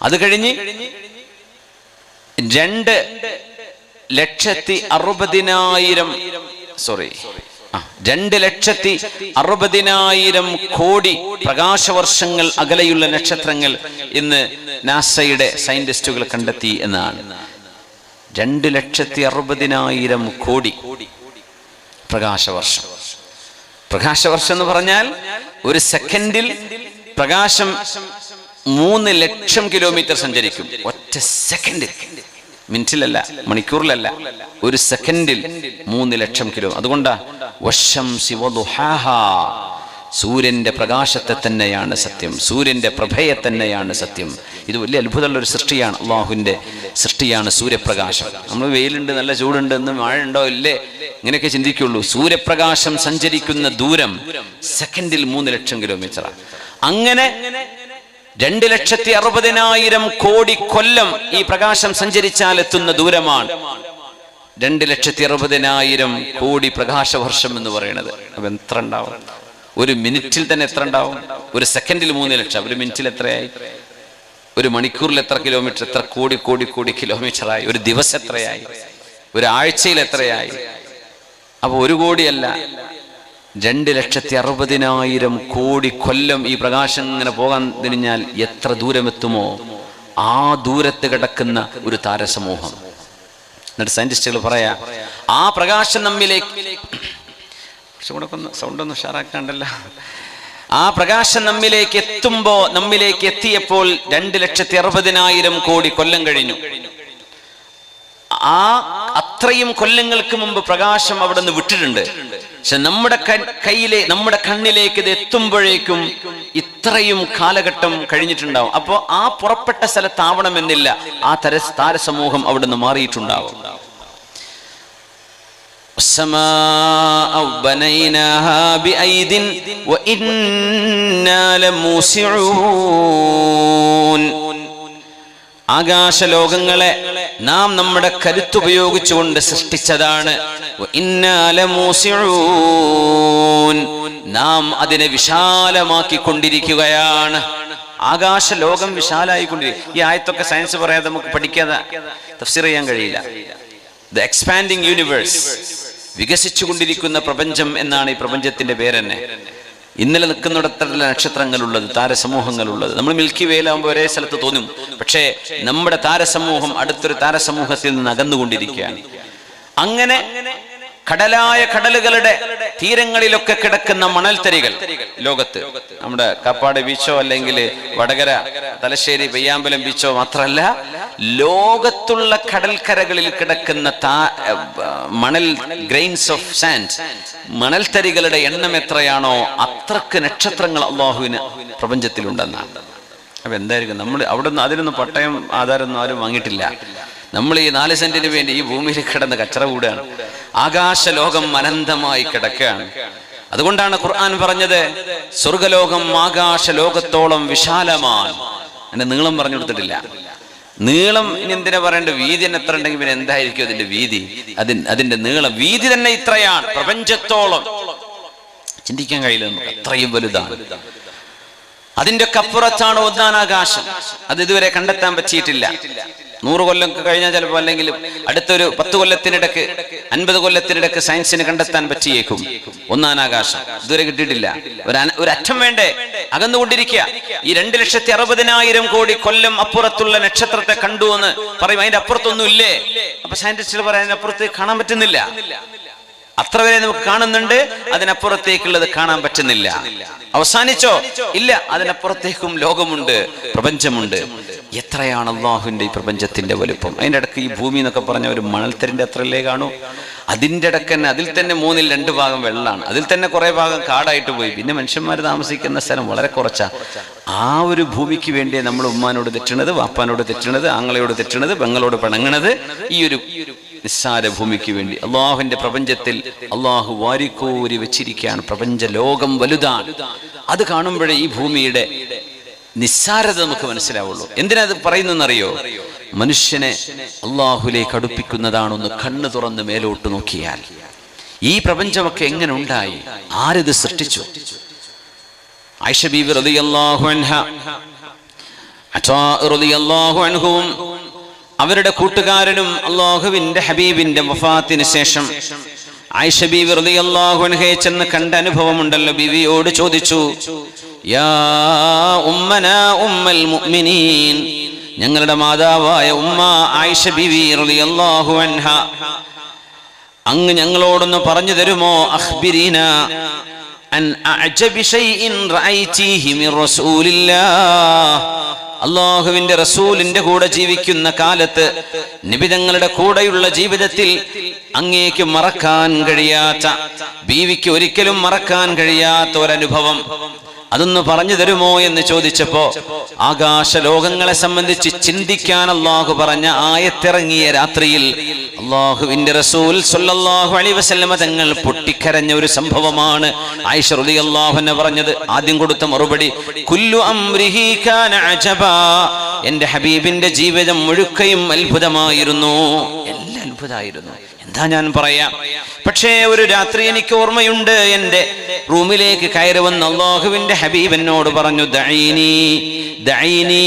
അത് കഴിഞ്ഞ് 2,60,000 കോടി പ്രകാശവർഷങ്ങൾ അകലെയുള്ള നക്ഷത്രങ്ങൾ ഇന്ന് നാസയുടെ സയന്റിസ്റ്റുകൾ കണ്ടെത്തി എന്നാണ്. 2,60,000 കോടി പ്രകാശവർഷം. പ്രകാശവർഷം എന്ന് പറഞ്ഞാൽ ഒരു സെക്കൻഡിൽ പ്രകാശം 3 ലക്ഷം കിലോമീറ്റർ സഞ്ചരിക്കും. ഒറ്റ സെക്കൻഡിൽ, മിനിറ്റിലല്ല, മണിക്കൂറിലല്ല, ഒരു സെക്കൻഡിൽ 3 ലക്ഷം കിലോ. അതുകൊണ്ടാ വശംസി വദുഹാഹാ, സൂര്യന്റെ പ്രകാശത്തെ തന്നെയാണ് സത്യം, സൂര്യന്റെ പ്രഭയെ തന്നെയാണ് സത്യം. ഇത് വലിയ അത്ഭുതമുള്ള ഒരു സൃഷ്ടിയാണ്, അള്ളാഹുവിന്റെ സൃഷ്ടിയാണ് സൂര്യപ്രകാശം. നമ്മൾ വെയിലുണ്ട്, നല്ല ചൂടുണ്ട്, ഇന്ന് മഴ ഉണ്ടോ ഇല്ലേ, ഇങ്ങനെയൊക്കെ ചിന്തിക്കുള്ളൂ. സൂര്യപ്രകാശം സഞ്ചരിക്കുന്ന ദൂരം സെക്കൻഡിൽ 3 ലക്ഷം കിലോമീറ്ററാണ്. അങ്ങനെ 2,60,000 കോടി കൊല്ലം ഈ പ്രകാശം സഞ്ചരിച്ചാൽ എത്തുന്ന ദൂരമാണ് 2,60,000 കോടി പ്രകാശവർഷം എന്ന് പറയുന്നത്. അപ്പൊ എത്ര ഉണ്ടാവും? ഒരു മിനിറ്റിൽ തന്നെ എത്ര ഉണ്ടാവും? ഒരു സെക്കൻഡിൽ 3 ലക്ഷം, ഒരു മിനിറ്റിൽ എത്രയായി? ഒരു മണിക്കൂറിൽ എത്ര കിലോമീറ്റർ? എത്ര കോടി കോടി കോടി കിലോമീറ്ററായി? ഒരു ദിവസം എത്രയായി? ഒരാഴ്ചയിൽ എത്രയായി? അപ്പൊ 1 കോടിയല്ല, 2,60,000 കോടി കൊല്ലം ഈ പ്രകാശം ഇങ്ങനെ പോകാൻ തിരിഞ്ഞാൽ എത്ര ദൂരമെത്തുമോ ആ ദൂരത്ത് കിടക്കുന്ന ഒരു താരസമൂഹം. എന്നിട്ട് സയന്റിസ്റ്റുകൾ പറയാ, ആ പ്രകാശം നമ്മിലേക്ക് സൗണ്ട് ഒന്ന് ഉഷാറാക്കാണ്ടല്ല, ആ പ്രകാശം നമ്മിലേക്ക് എത്തിയപ്പോൾ 2,60,000 കോടി കൊല്ലം കഴിഞ്ഞു. ആ അത്രയും കൊല്ലങ്ങൾക്ക് മുമ്പ് പ്രകാശം അവിടെ നിന്ന് വിട്ടിട്ടുണ്ട്. പക്ഷെ നമ്മുടെ കണ്ണിലേക്ക് ഇത് എത്തുമ്പോഴേക്കും ഇത്രയും കാലഘട്ടം കഴിഞ്ഞിട്ടുണ്ടാവും. അപ്പോ ആ പുറപ്പെട്ട സ്ഥലത്താവണമെന്നില്ല, ആ താരസമൂഹം അവിടെ നിന്ന് മാറിയിട്ടുണ്ടാവും. ആകാശലോകങ്ങളെ നാം നമ്മുടെ കരുത്തുപയോഗിച്ചുകൊണ്ട് സൃഷ്ടിച്ചതാണ്. നാം അതിനെ വിശാലമാക്കിക്കൊണ്ടിരിക്കുകയാണ്. ആകാശലോകം വിശാലായിക്കൊണ്ടിരിക്കും. ഈ ആയത്തൊക്കെ സയൻസ് പറയാതെ നമുക്ക് പഠിക്കാതെ തഫ്സീർ ചെയ്യാൻ കഴിയില്ല. ദ എക്സ്പാൻഡിങ് യൂണിവേഴ്സ്, വികസിച്ചുകൊണ്ടിരിക്കുന്ന പ്രപഞ്ചം എന്നാണ് ഈ പ്രപഞ്ചത്തിന്റെ പേരെന്നെ. ഇന്നലെ നിൽക്കുന്നിടത്തല്ല നക്ഷത്രങ്ങളുള്ളത്, താരസമൂഹങ്ങളുള്ളത്. നമ്മൾ മിൽക്കി വേയിലാകുമ്പോൾ ഒരേ സ്ഥലത്ത് തോന്നും, പക്ഷേ നമ്മുടെ താരസമൂഹം അടുത്തൊരു താരസമൂഹത്തിൽ നിന്ന് അകന്നുകൊണ്ടിരിക്കുകയാണ്. അങ്ങനെ കടലുകളുടെ തീരങ്ങളിലൊക്കെ കിടക്കുന്ന മണൽത്തരികൾ ലോകത്ത്, നമ്മുടെ കാപ്പാട് ബീച്ചോ അല്ലെങ്കിൽ വടകര തലശ്ശേരി പെയ്യാമ്പലം ബീച്ചോ മാത്രമല്ല, ലോകത്തുള്ള കടൽക്കരകളിൽ കിടക്കുന്ന മണൽ ഗ്രൈൻസ് ഓഫ് സാൻഡ്, മണൽത്തരികളുടെ എണ്ണം എത്രയാണോ അത്രക്ക് നക്ഷത്രങ്ങൾ അള്ളാഹുവിന് പ്രപഞ്ചത്തിലുണ്ടെന്നാണ്. അപ്പൊ എന്തായിരിക്കും നമ്മൾ അവിടുന്ന് അതിനൊന്നും പട്ടയം ആധാരമൊന്നും ആരും വാങ്ങിയിട്ടില്ല. നമ്മൾ ഈ 4 സെന്റിന് വേണ്ടി ഈ ഭൂമിയിൽ കിടന്ന് കച്ചറ കൂടുകയാണ്. ആകാശലോകം അനന്തമായി കിടക്കുകയാണ്. അതുകൊണ്ടാണ് ഖുർആൻ പറഞ്ഞത് സ്വർഗലോകം ആകാശലോകത്തോളം വിശാലമാണ്. എന്റെ നീളം പറഞ്ഞു കൊടുത്തിട്ടില്ല. നീളം ഇനി എന്തിനാ പറയേണ്ടത്? വീതി തന്നെ എത്ര ഉണ്ടെങ്കിൽ പിന്നെ എന്തായിരിക്കും അതിന്റെ വീതി? അതിന്റെ നീളം, വീതി തന്നെ ഇത്രയാണ്. പ്രപഞ്ചത്തോളം ചിന്തിക്കാൻ കഴിയില്ല നമുക്ക്, അത്രയും വലുതാണ്. അതിന്റെ അപ്പുറത്താണ് ഒന്നാനാകാശം. അത് ഇതുവരെ കണ്ടെത്താൻ പറ്റിയിട്ടില്ല. 100 കൊല്ലം കഴിഞ്ഞാൽ ചിലപ്പോൾ, അല്ലെങ്കിൽ അടുത്തൊരു 10 കൊല്ലത്തിനിടക്ക് 50 കൊല്ലത്തിനിടക്ക് സയൻസിന് കണ്ടെത്താൻ പറ്റിയേക്കും ഒന്നാനാകാശം. ഇതുവരെ കിട്ടിയിട്ടില്ല. ഒരു അറ്റം വേണ്ടേ? അകന്നുകൊണ്ടിരിക്കുക. ഈ 2,60,000 കോടി കൊല്ലം അപ്പുറത്തുള്ള നക്ഷത്രത്തെ കണ്ടു എന്ന് പറയും. അതിന്റെ അപ്പുറത്തൊന്നും ഇല്ലേ? അപ്പൊ സയന്റിസ്റ്റുകൾ പറയാൻ അതിനപ്പുറത്ത് കാണാൻ പറ്റുന്നില്ല. അത്ര വരെ നമുക്ക് കാണുന്നുണ്ട്, അതിനപ്പുറത്തേക്കുള്ളത് കാണാൻ പറ്റുന്നില്ല. അവസാനിച്ചോ? ഇല്ല, അതിനപ്പുറത്തേക്കും ലോകമുണ്ട്, പ്രപഞ്ചമുണ്ട്. എത്രയാണ് അള്ളാഹുവിന്റെ ഈ പ്രപഞ്ചത്തിന്റെ വലുപ്പം! അതിൻ്റെ ഇടയ്ക്ക് ഈ ഭൂമി എന്നൊക്കെ പറഞ്ഞ ഒരു മണൽത്തരിന്റെ അത്രയല്ലേ കാണൂ. അതിൻ്റെ ഇടയ്ക്ക് തന്നെ അതിൽ തന്നെ 2/3 ഭാഗം വെള്ളമാണ്. അതിൽ തന്നെ കുറെ ഭാഗം കാടായിട്ട് പോയി. പിന്നെ മനുഷ്യന്മാർ താമസിക്കുന്ന സ്ഥലം വളരെ കുറച്ചാ. ആ ഒരു ഭൂമിക്ക് വേണ്ടിയാണ് നമ്മൾ ഉമ്മാനോട് തെറ്റണത്, വാപ്പാനോട് തെറ്റണത്, ആങ്ങളയോട് തെറ്റണത്, പെങ്ങളോട് പിണങ്ങണത്. ഈ ഒരു നിസ്സാര ഭൂമിക്ക് വേണ്ടി അള്ളാഹുവിന്റെ പ്രപഞ്ചത്തിൽ അള്ളാഹു വാരിക്കോരി വെച്ചിരിക്കുകയാണ്. പ്രപഞ്ച ലോകം വലുതാണ്. അത് കാണുമ്പോഴേ ഈ ഭൂമിയുടെ നിസ്സാരത നമുക്ക് മനസ്സിലാവുള്ളൂ. എന്തിനാ അത് പറയുന്നറിയോ? മനുഷ്യനെ അള്ളാഹുലേക്ക് അടുപ്പിക്കുന്നതാണ്. ഒന്ന് കണ്ണു തുറന്ന് മേലോട്ട് നോക്കിയാൽ ഈ പ്രപഞ്ചമൊക്കെ എങ്ങനെ ഉണ്ടായി? ആരിത് സൃഷ്ടിച്ചു? ആയിഷ ബീവി റളിയല്ലാഹു അൻഹ, അതാ റളിയല്ലാഹു അൻഹും അവരുടെ കൂട്ടുകാരനും അള്ളാഹുവിന്റെ ഹബീബിന്റെ വഫാത്തിന് ശേഷം ആയിഷ ബീവി റളിയല്ലാഹു അൻഹയെ ചെന്ന് കണ്ട അനുഭവമുണ്ടല്ലോ. ബീവിയോട് ചോദിച്ചു, യാ ഉമ്മനാ ഉമ്മൽ മുഅ്മിനീൻ, ഞങ്ങളുടെ മാതാവായ ഉമ്മ ആയിഷ ബീവി റളിയല്ലാഹു അൻഹ, അങ്ങ് ഞങ്ങളോടൊന്ന് പറഞ്ഞു തരുമോ? അഖ്ബിരീന അൻ അഅജബി ശൈഇൻ റഅയ്തീഹി മിർ റസൂലില്ലാഹ്, അള്ളാഹുവിന്റെ റസൂലിന്റെ കൂടെ ജീവിക്കുന്ന കാലത്ത്, നബി തങ്ങളുടെ കൂടെയുള്ള ജീവിതത്തിൽ അങ്ങേക്ക് മറക്കാൻ കഴിയാത്ത, ബീവിക്ക് ഒരിക്കലും മറക്കാൻ കഴിയാത്ത ഒരനുഭവം, അതൊന്ന് പറഞ്ഞു തരുമോ എന്ന് ചോദിച്ചപ്പോ, ആകാശലോകങ്ങളെ സംബന്ധിച്ച് ചിന്തിക്കാൻ അള്ളാഹു പറഞ്ഞ ആയത്തിറങ്ങിയ രാത്രിയിൽ അള്ളാഹുവിന്റെ റസൂൽ സ്വല്ലല്ലാഹു അലൈഹി വസല്ലമ തങ്ങൾ പൊട്ടിക്കരഞ്ഞ ഒരു സംഭവമാണ് ആയിഷ റളിയല്ലാഹു അൻഹ പറഞ്ഞത്. ആദ്യം കൊടുത്ത മറുപടി, കുല്ലു അംരിഹി കാന അജബാ, എന്റെ ഹബീബിന്റെ ജീവിതം മുഴുക്കയും അത്ഭുതമായിരുന്നു, എല്ലാം അത്ഭുതമായിരുന്നു. എന്താ ഞാൻ പറയാം. പക്ഷേ ഒരു രാത്രി എനിക്ക് ഓർമ്മയുണ്ട്, എന്റെ റൂമിലേക്ക് കയറി വന്ന് അള്ളാഹുവിന്റെ ഹബീബ് എന്നോട് പറഞ്ഞു, ദഈനി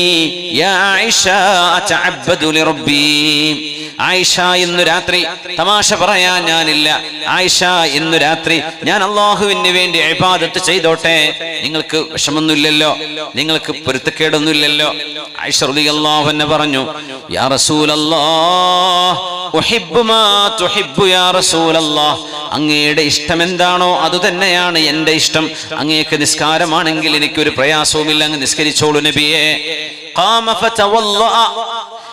യാ ആയിഷ അതഅബ്ബദു ലിറബ്ബി. ആയിഷ ഇന്നു രാത്രി തമാശ പറയാൻ ഞാനില്ല. ആയിഷ ഇന്നു രാത്രി ഞാൻ അല്ലാഹുവിന് വേണ്ടി ഇബാദത്ത് ചെയ്തോട്ടെ, നിങ്ങൾക്ക് വിഷമൊന്നുമില്ലല്ലോ, നിങ്ങൾക്ക് പൊരുത്തക്കേടൊന്നുമില്ലല്ലോ. ആയിഷ റളിയല്ലാഹു അൻഹ പറഞ്ഞു, യാ റസൂലല്ലാഹ് ഉഹിബ്ബു മാ തുഹിബ്ബു യാ റസൂലല്ലാഹ്, അങ്ങയുടെ ഇഷ്ടം എന്താണോ അതുതന്നെയാണ് എൻ്റെ ഇഷ്ടം. അങ്ങേക്ക് നിസ്കാരമാണെങ്കിൽ എനിക്കൊരു പ്രയാസവുമില്ല, അങ്ങ് നിസ്കരിച്ചോളൂ നബിയേ. ഖാമ ഫതവല്ലഅ,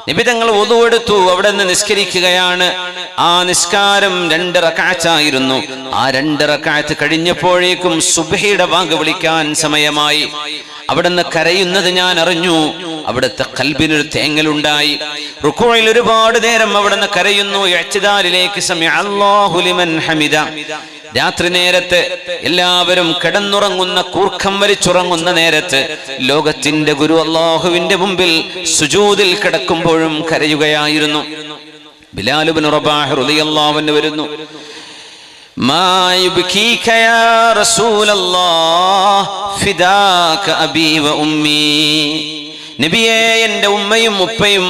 നബി തങ്ങൾ വുദു എടുത്തു, അവിടെ നിന്ന് നിസ്കരിക്കുകയാണ്. ആ നിസ്കാരം 2 റക്അത്തായിരുന്നു. ആ 2 റക്അത്ത് കഴിഞ്ഞപ്പോഴേക്കും സുബ്ഹിയുടെ ബാങ്ക് വിളിക്കാൻ സമയമായി. അവിടുന്ന് കരയുന്നത് ഞാൻ അറിഞ്ഞു. അവിടുത്തെ ഖൽബിനൊരു തേങ്ങലുണ്ടായി. റുകൂഇൽ ഒരുപാട് നേരം അവിടുന്ന് കരയുന്നു. ഇഅ്തിദാലിലേക്ക് സമിഅ അല്ലാഹു ലിമൻ ഹമിദ. രാത്രി നേരത്ത് എല്ലാവരും കിടന്നുറങ്ങുന്ന, കൂർക്കം വലിച്ചുറങ്ങുന്ന നേരത്ത് ലോകത്തിന്റെ ഗുരു അല്ലാഹുവിന്റെ മുമ്പിൽ സുജൂദിൽ കിടക്കുമ്പോഴും കരയുകയായിരുന്നു. ബിലാൽ ഇബ്നു റബാഹ് റളിയല്ലാഹു അൻഹു വരുന്നു. മാ യുബ്കീക യാ റസൂലല്ലാഹ് ഫിദാക അബീ വ ഉമ്മീ. നബിയേ, എൻ്റെ ഉമ്മയും ഉപ്പയും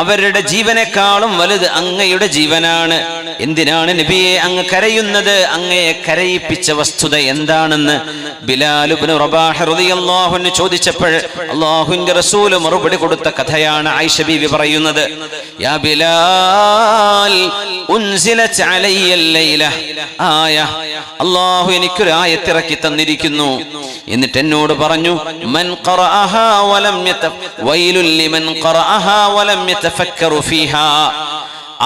അവരുടെ ജീവനേക്കാളും വലുത് അങ്ങയുടെ ജീവനാണ്. എന്തിനാണ് നബിയെ അങ്ങ് കരയുന്നത്? അങ്ങയെ കരയിപ്പിച്ച വസ്തുത എന്താണെന്ന് ബിലാൽ ഇബ്നു റബാഹ് റളിയല്ലാഹു അൻഹു ചോദിച്ചപ്പോൾ അല്ലാഹുവിന്റെ റസൂൽ മറുപടി കൊടുത്ത കഥയാണ് ആയിഷ ബീവി പറയുന്നത്. യാ ബിലാൽ ഉൻസിലത് അലയ്യൽ ലൈല ആയ, അല്ലാഹു എനിക്കൊരു ആയത്ത് ഇറക്കി തന്നിരിക്കുന്നു. എന്നിട്ട് എന്നോട് പറഞ്ഞു, മൻ ഖറഅഹാ വലം വൈലുൽ ലിമൻ ഖറഅഹാ വലം യതഫക്കറു ഫീഹാ.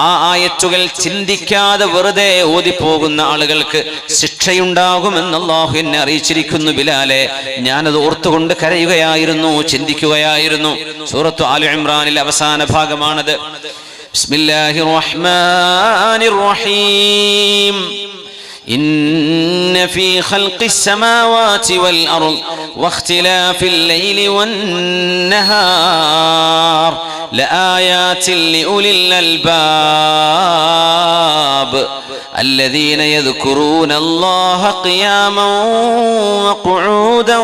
ആ ആയത്തുകൾ ചിന്തിക്കാതെ വെറുതെ ഓതിപ്പോകുന്ന ആളുകൾക്ക് ശിക്ഷയുണ്ടാകുമെന്ന് അല്ലാഹു എന്നെ അറിയിച്ചിരിക്കുന്നു. ബിലാലെ, ഞാനത് ഓർത്തുകൊണ്ട് കരയുകയായിരുന്നു, ചിന്തിക്കുകയായിരുന്നു. സൂറത്തു ആലി ഇംറാനിലെ അവസാന ഭാഗമാണത്. ബിസ്മില്ലാഹിർ റഹ്മാനിർ റഹീം. إن في خلق السماوات والأرض واختلاف الليل والنهار لآيات لأولي الألباب الذين يذكرون الله قياما وقعودا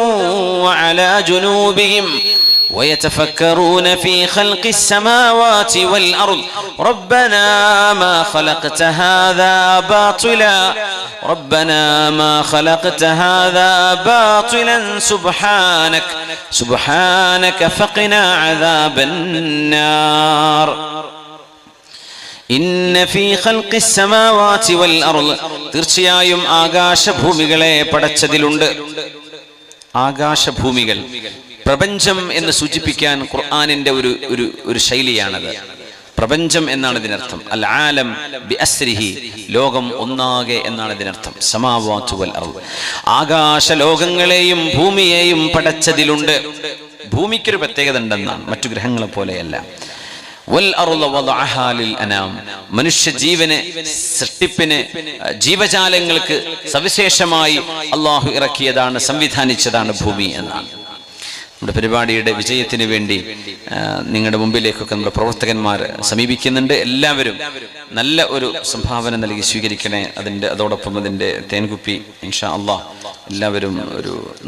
وعلى جنوبهم ويتفكرون في خلق السماوات والأرض ربنا ما خلقت هذا باطلا ربنا ما خلقت هذا باطلا سبحانك فقنا عذاب النار إن في خلق السماوات والأرض തീർച്ചയായും ആകാശഭൂമികളെ പടച്ചതിലുണ്ട്. ആകാശഭൂമികൾ, പ്രപഞ്ചം എന്ന് സൂചിപ്പിക്കാൻ ഖുർആനിന്റെ ഒരു ശൈലിയാണത്. പ്രപഞ്ചം എന്നാണ് ഇതിനർത്ഥം. അൽ ആലം ബി അസ്രിഹി, ലോകം ഒന്നാകെ എന്നാണ് ഇതിനർത്ഥം. സമാവാതു വൽ അർദ്, ആകാശ ലോകങ്ങളെയും ഭൂമിയെയും പടച്ചതിലുണ്ട്. ഭൂമിക്കൊരു പ്രത്യേകത ഉണ്ടെന്നാണ്, മറ്റു ഗ്രഹങ്ങളെ പോലെയല്ല. വൽ അർദ വദഅഹാ ലിൽ അനാം, മനുഷ്യ ജീവന്, സൃഷ്ടിപ്പിന്, ജീവജാലങ്ങൾക്ക് സവിശേഷമായി അല്ലാഹു ഇറക്കിയതാണ്, സംവിധാനിച്ചതാണ് ഭൂമി എന്നാണ്. നമ്മുടെ പരിപാടിയുടെ വിജയത്തിന് വേണ്ടി നിങ്ങളുടെ മുമ്പിലേക്കൊക്കെ നമ്മുടെ പ്രവർത്തകന്മാർ സമീപിക്കുന്നുണ്ട്. എല്ലാവരും നല്ല ഒരു സംഭാവന നൽകി സ്വീകരിക്കണേ. അതോടൊപ്പം അതിൻ്റെ തേൻകുപ്പി ഇൻഷാ അല്ലാഹ് എല്ലാവരും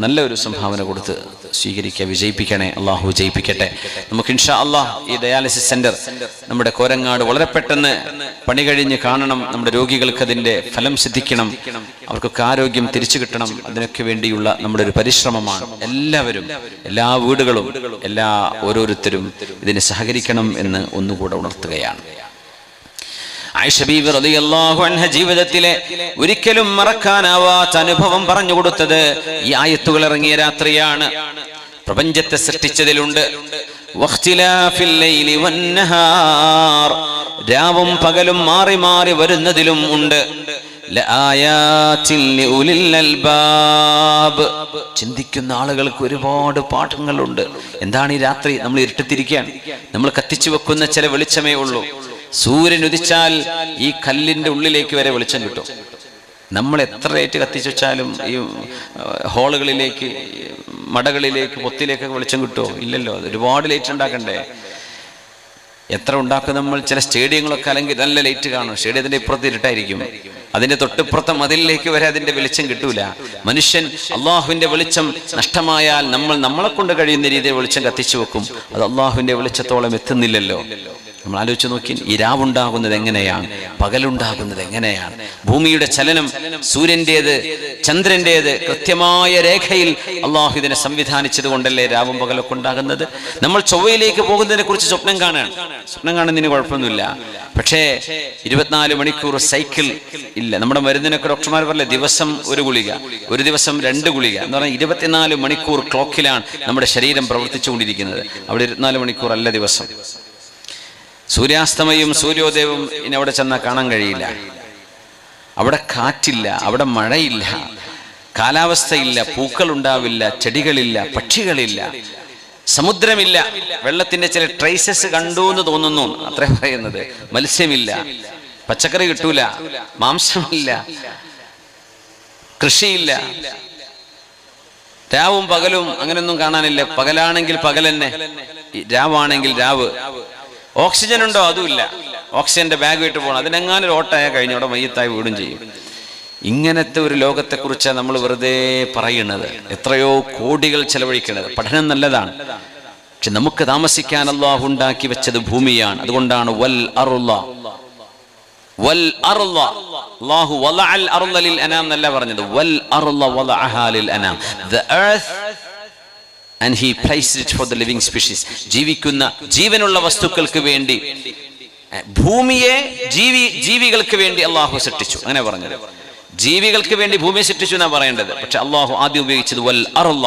നല്ല ഒരു സംഭാവന കൊടുത്ത് സ്വീകരിക്കുക, വിജയിപ്പിക്കണേ. അള്ളാഹു വിജയിപ്പിക്കട്ടെ. നമുക്ക് ഇൻഷാ അല്ലാഹ് ഈ ഡയാലിസിസ് സെന്റർ നമ്മുടെ കോരങ്ങാട് വളരെ പെട്ടെന്ന് പണി കഴിഞ്ഞ് കാണണം. നമ്മുടെ രോഗികൾക്ക് അതിൻ്റെ ഫലം സിദ്ധിക്കണം, അവർക്കൊക്കെ ആരോഗ്യം തിരിച്ചു കിട്ടണം. അതിനൊക്കെ വേണ്ടിയുള്ള നമ്മുടെ ഒരു പരിശ്രമമാണ്. എല്ലാവരും, എല്ലാ വീടുകളും, ഓരോരുത്തരും ഇതിനെ സഹകരിക്കണം എന്ന് ഒന്നുകൂടെ ഉണർത്തുകയാണ്. ആയിഷ ബീവി റളിയല്ലാഹു അൻഹ ജീവിതത്തിലെ ഒരിക്കലും മറക്കാനാവാത്ത അനുഭവം പറഞ്ഞു കൊടുത്തത് ഈ ആയത്തുകൾ ഇറങ്ങിയ രാത്രിയാണ്. പ്രപഞ്ചത്തെ സൃഷ്ടിച്ചതിലുണ്ട്. വഖ്തിലാഫിൽ ലൈലി വന്നഹാർ, രാവും പകലും മാറി മാറി വരുന്നതിലും ഉണ്ട്. ലആയാതിൻ ലിഉലിൽ അൽബാബ്, ചിന്തിക്കുന്ന ആളുകൾക്ക് ഒരുപാട് പാഠങ്ങളുണ്ട്. എന്താണ് ഈ രാത്രി? നമ്മൾ ഇരുട്ടത്തിരിക്കുകയാണ്, നമ്മൾ കത്തിച്ചു വെക്കുന്ന ചില വെളിച്ചമേ ഉള്ളൂ. സൂര്യൻ ഉദിച്ചാൽ ഈ കല്ലിന്റെ ഉള്ളിലേക്ക് വരെ വെളിച്ചം കിട്ടും. നമ്മൾ എത്ര ലൈറ്റ് കത്തിച്ചു വെച്ചാലും ഈ ഹോളുകളിലേക്ക്, മടകളിലേക്ക്, പൊത്തിലേക്കൊക്കെ വെളിച്ചം കിട്ടുമോ? ഇല്ലല്ലോ. ഒരുപാട് ലൈറ്റ് ഉണ്ടാക്കണ്ടേ? എത്ര ഉണ്ടാക്കും നമ്മൾ? ചില സ്റ്റേഡിയങ്ങളൊക്കെ അല്ലെങ്കിൽ നല്ല ലൈറ്റ് കാണും, സ്റ്റേഡിയത്തിന്റെ ഇപ്പുറത്ത് ഇരുട്ടായിരിക്കും. അതിന്റെ തൊട്ടിപ്പുറത്തെ മതിലിലേക്ക് വരെ അതിന്റെ വെളിച്ചം കിട്ടൂല. മനുഷ്യൻ അള്ളാഹുവിന്റെ വെളിച്ചം നഷ്ടമായാൽ നമ്മളെ കൊണ്ട് കഴിയുന്ന രീതിയിൽ വെളിച്ചം കത്തിച്ചു വെക്കും. അത് അള്ളാഹുവിന്റെ വെളിച്ചത്തോളം എത്തുന്നില്ലല്ലോ. നമ്മൾ ആലോചിച്ച് നോക്കി, ഈ രാവുണ്ടാകുന്നത് എങ്ങനെയാണ്, പകലുണ്ടാകുന്നത് എങ്ങനെയാണ്, ഭൂമിയുടെ ചലനം, സൂര്യന്റേത് ചന്ദ്രന്റേത് കൃത്യമായ രേഖയിൽ അള്ളാഹു ഇതിനെ സംവിധാനിച്ചത് കൊണ്ടല്ലേ രാവും പകലൊക്കെ ഉണ്ടാകുന്നത്. നമ്മൾ ചൊവ്വയിലേക്ക് പോകുന്നതിനെ കുറിച്ച് സ്വപ്നം കാണുന്നതിന് കുഴപ്പമൊന്നുമില്ല. പക്ഷേ 24 മണിക്കൂർ സൈക്കിൾ ഇല്ല. നമ്മുടെ മരുന്നിനൊക്കെ ഡോക്ടർമാർ പറയില്ലേ, ദിവസം ഒരു ഗുളിക, ഒരു ദിവസം 2 ഗുളിക എന്ന് പറഞ്ഞാൽ 24 മണിക്കൂർ ക്ലോക്കിലാണ് നമ്മുടെ ശരീരം പ്രവർത്തിച്ചുകൊണ്ടിരിക്കുന്നത്. അവിടെ 24 മണിക്കൂർ അല്ല ദിവസം. സൂര്യാസ്തമയും സൂര്യോദയവും ഇനി അവിടെ ചെന്നാൽ കാണാൻ കഴിയില്ല. അവിടെ കാറ്റില്ല, അവിടെ മഴയില്ല, കാലാവസ്ഥയില്ല, പൂക്കൾ ഉണ്ടാവില്ല, ചെടികളില്ല, പക്ഷികളില്ല, സമുദ്രമില്ല. വെള്ളത്തിന്റെ ചില ട്രേസസ് കണ്ടു എന്ന് തോന്നുന്നു, അത്ര പറയുന്നത്. മത്സ്യമില്ല, പച്ചക്കറി കിട്ടൂല, മാംസമില്ല, കൃഷിയില്ല. രാവും പകലും അങ്ങനെയൊന്നും കാണാനില്ല. പകലാണെങ്കിൽ പകൽ തന്നെ, രാവാണെങ്കിൽ രാവ്. ഓക്സിജൻ ഉണ്ടോ? അതുമില്ല. ഓക്സിജന്റെ ബാഗ് ഇട്ട് പോകണം, അതിനെങ്ങാനും ഓട്ടായ കഴിഞ്ഞ അവിടെ മയ്യത്തായി വീടും ചെയ്യും. ഇങ്ങനത്തെ ഒരു ലോകത്തെക്കുറിച്ചാണ് നമ്മൾ വെറുതെ പറയുന്നത്. എത്രയോ കോടികൾ ചെലവഴിക്കുന്നത്. പഠനം നല്ലതാണ്, പക്ഷെ നമുക്ക് താമസിക്കാൻ അല്ലാഹു ഉണ്ടാക്കി വെച്ചത് ഭൂമിയാണ്. അതുകൊണ്ടാണ് വൽ അർള അല്ലാഹു വലഅൽ അർള ലിൽ അനാം എന്നല്ല പറഞ്ഞത്, വൽ അർള വലഅഹാ ലിൽ അനാം. the earth and he placed it for the living species. ജീവിക്കുന്ന ജീവനുള്ള വസ്തുക്കൾക്ക് വേണ്ടി ഭൂമിയെ ജീവികൾക്ക് വേണ്ടി അല്ലാഹു സൃഷ്ടിച്ചു. അങ്ങനെ പറഞ്ഞത്, ജീവികൾക്ക് വേണ്ടി ഭൂമിയെ സൃഷ്ടിച്ചു എന്നാ പറയേണ്ടത്. പക്ഷെ അല്ലാഹു ആദ്യം ഉപയോഗിച്ചത് വൽ അർള,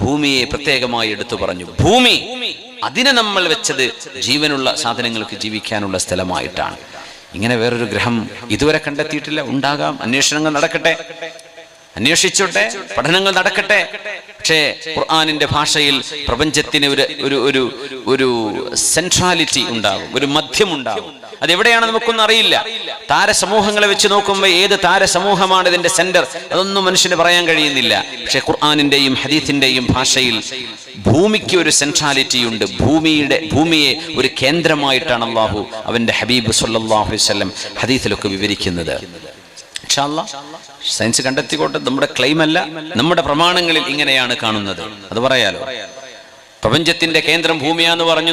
ഭൂമിയെ പ്രത്യേകമായി എടുത്തു പറഞ്ഞു. ഭൂമി, അതിനെ നമ്മൾ വെച്ചത് ജീവനുള്ള സാധനങ്ങൾക്ക് ജീവിക്കാനുള്ള സ്ഥലമായിട്ടാണ്. ഇങ്ങനെ വേറൊരു ഗ്രഹം ഇതുവരെ കണ്ടെത്തിയിട്ടില്ല. ഉണ്ടാകാം, അന്വേഷണങ്ങൾ നടക്കട്ടെ, അന്വേഷിച്ചോട്ടെ, പഠനങ്ങൾ നടക്കട്ടെ. പക്ഷേ ഖുർആനിന്റെ ഭാഷയിൽ പ്രപഞ്ചത്തിന് ഒരു സെൻട്രാലിറ്റി ഉണ്ടാകും, ഒരു മധ്യം ഉണ്ടാകും. അതെവിടെയാണ് നമുക്കൊന്നും അറിയില്ല. താരസമൂഹങ്ങളെ വെച്ച് നോക്കുമ്പോൾ ഏത് താരസമൂഹമാണ് ഇതിന്റെ സെന്റർ, അതൊന്നും മനുഷ്യന് പറയാൻ കഴിയുന്നില്ല. പക്ഷെ ഖുർആനിന്റെയും ഹദീസിന്റെയും ഭാഷയിൽ ഭൂമിക്ക് ഒരു സെൻട്രാലിറ്റി ഉണ്ട്. ഭൂമിയെ ഒരു കേന്ദ്രമായിട്ടാണ് അല്ലാഹു അവന്റെ ഹബീബ് സല്ലല്ലാഹു അലൈഹി വസല്ലം ഹദീസിലൊക്കെ വിവരിക്കുന്നത്. ഇൻഷാ അല്ലാഹ് സയൻസ് കണ്ടെത്തിക്കോട്ടെ, നമ്മുടെ ക്ലെയിം അല്ല, നമ്മുടെ പ്രമാണങ്ങളിൽ ഇങ്ങനെയാണ് കാണുന്നത്. അത് പറയാലോ. പ്രപഞ്ചത്തിന്റെ കേന്ദ്രം ഭൂമിയാന്ന് പറഞ്ഞ്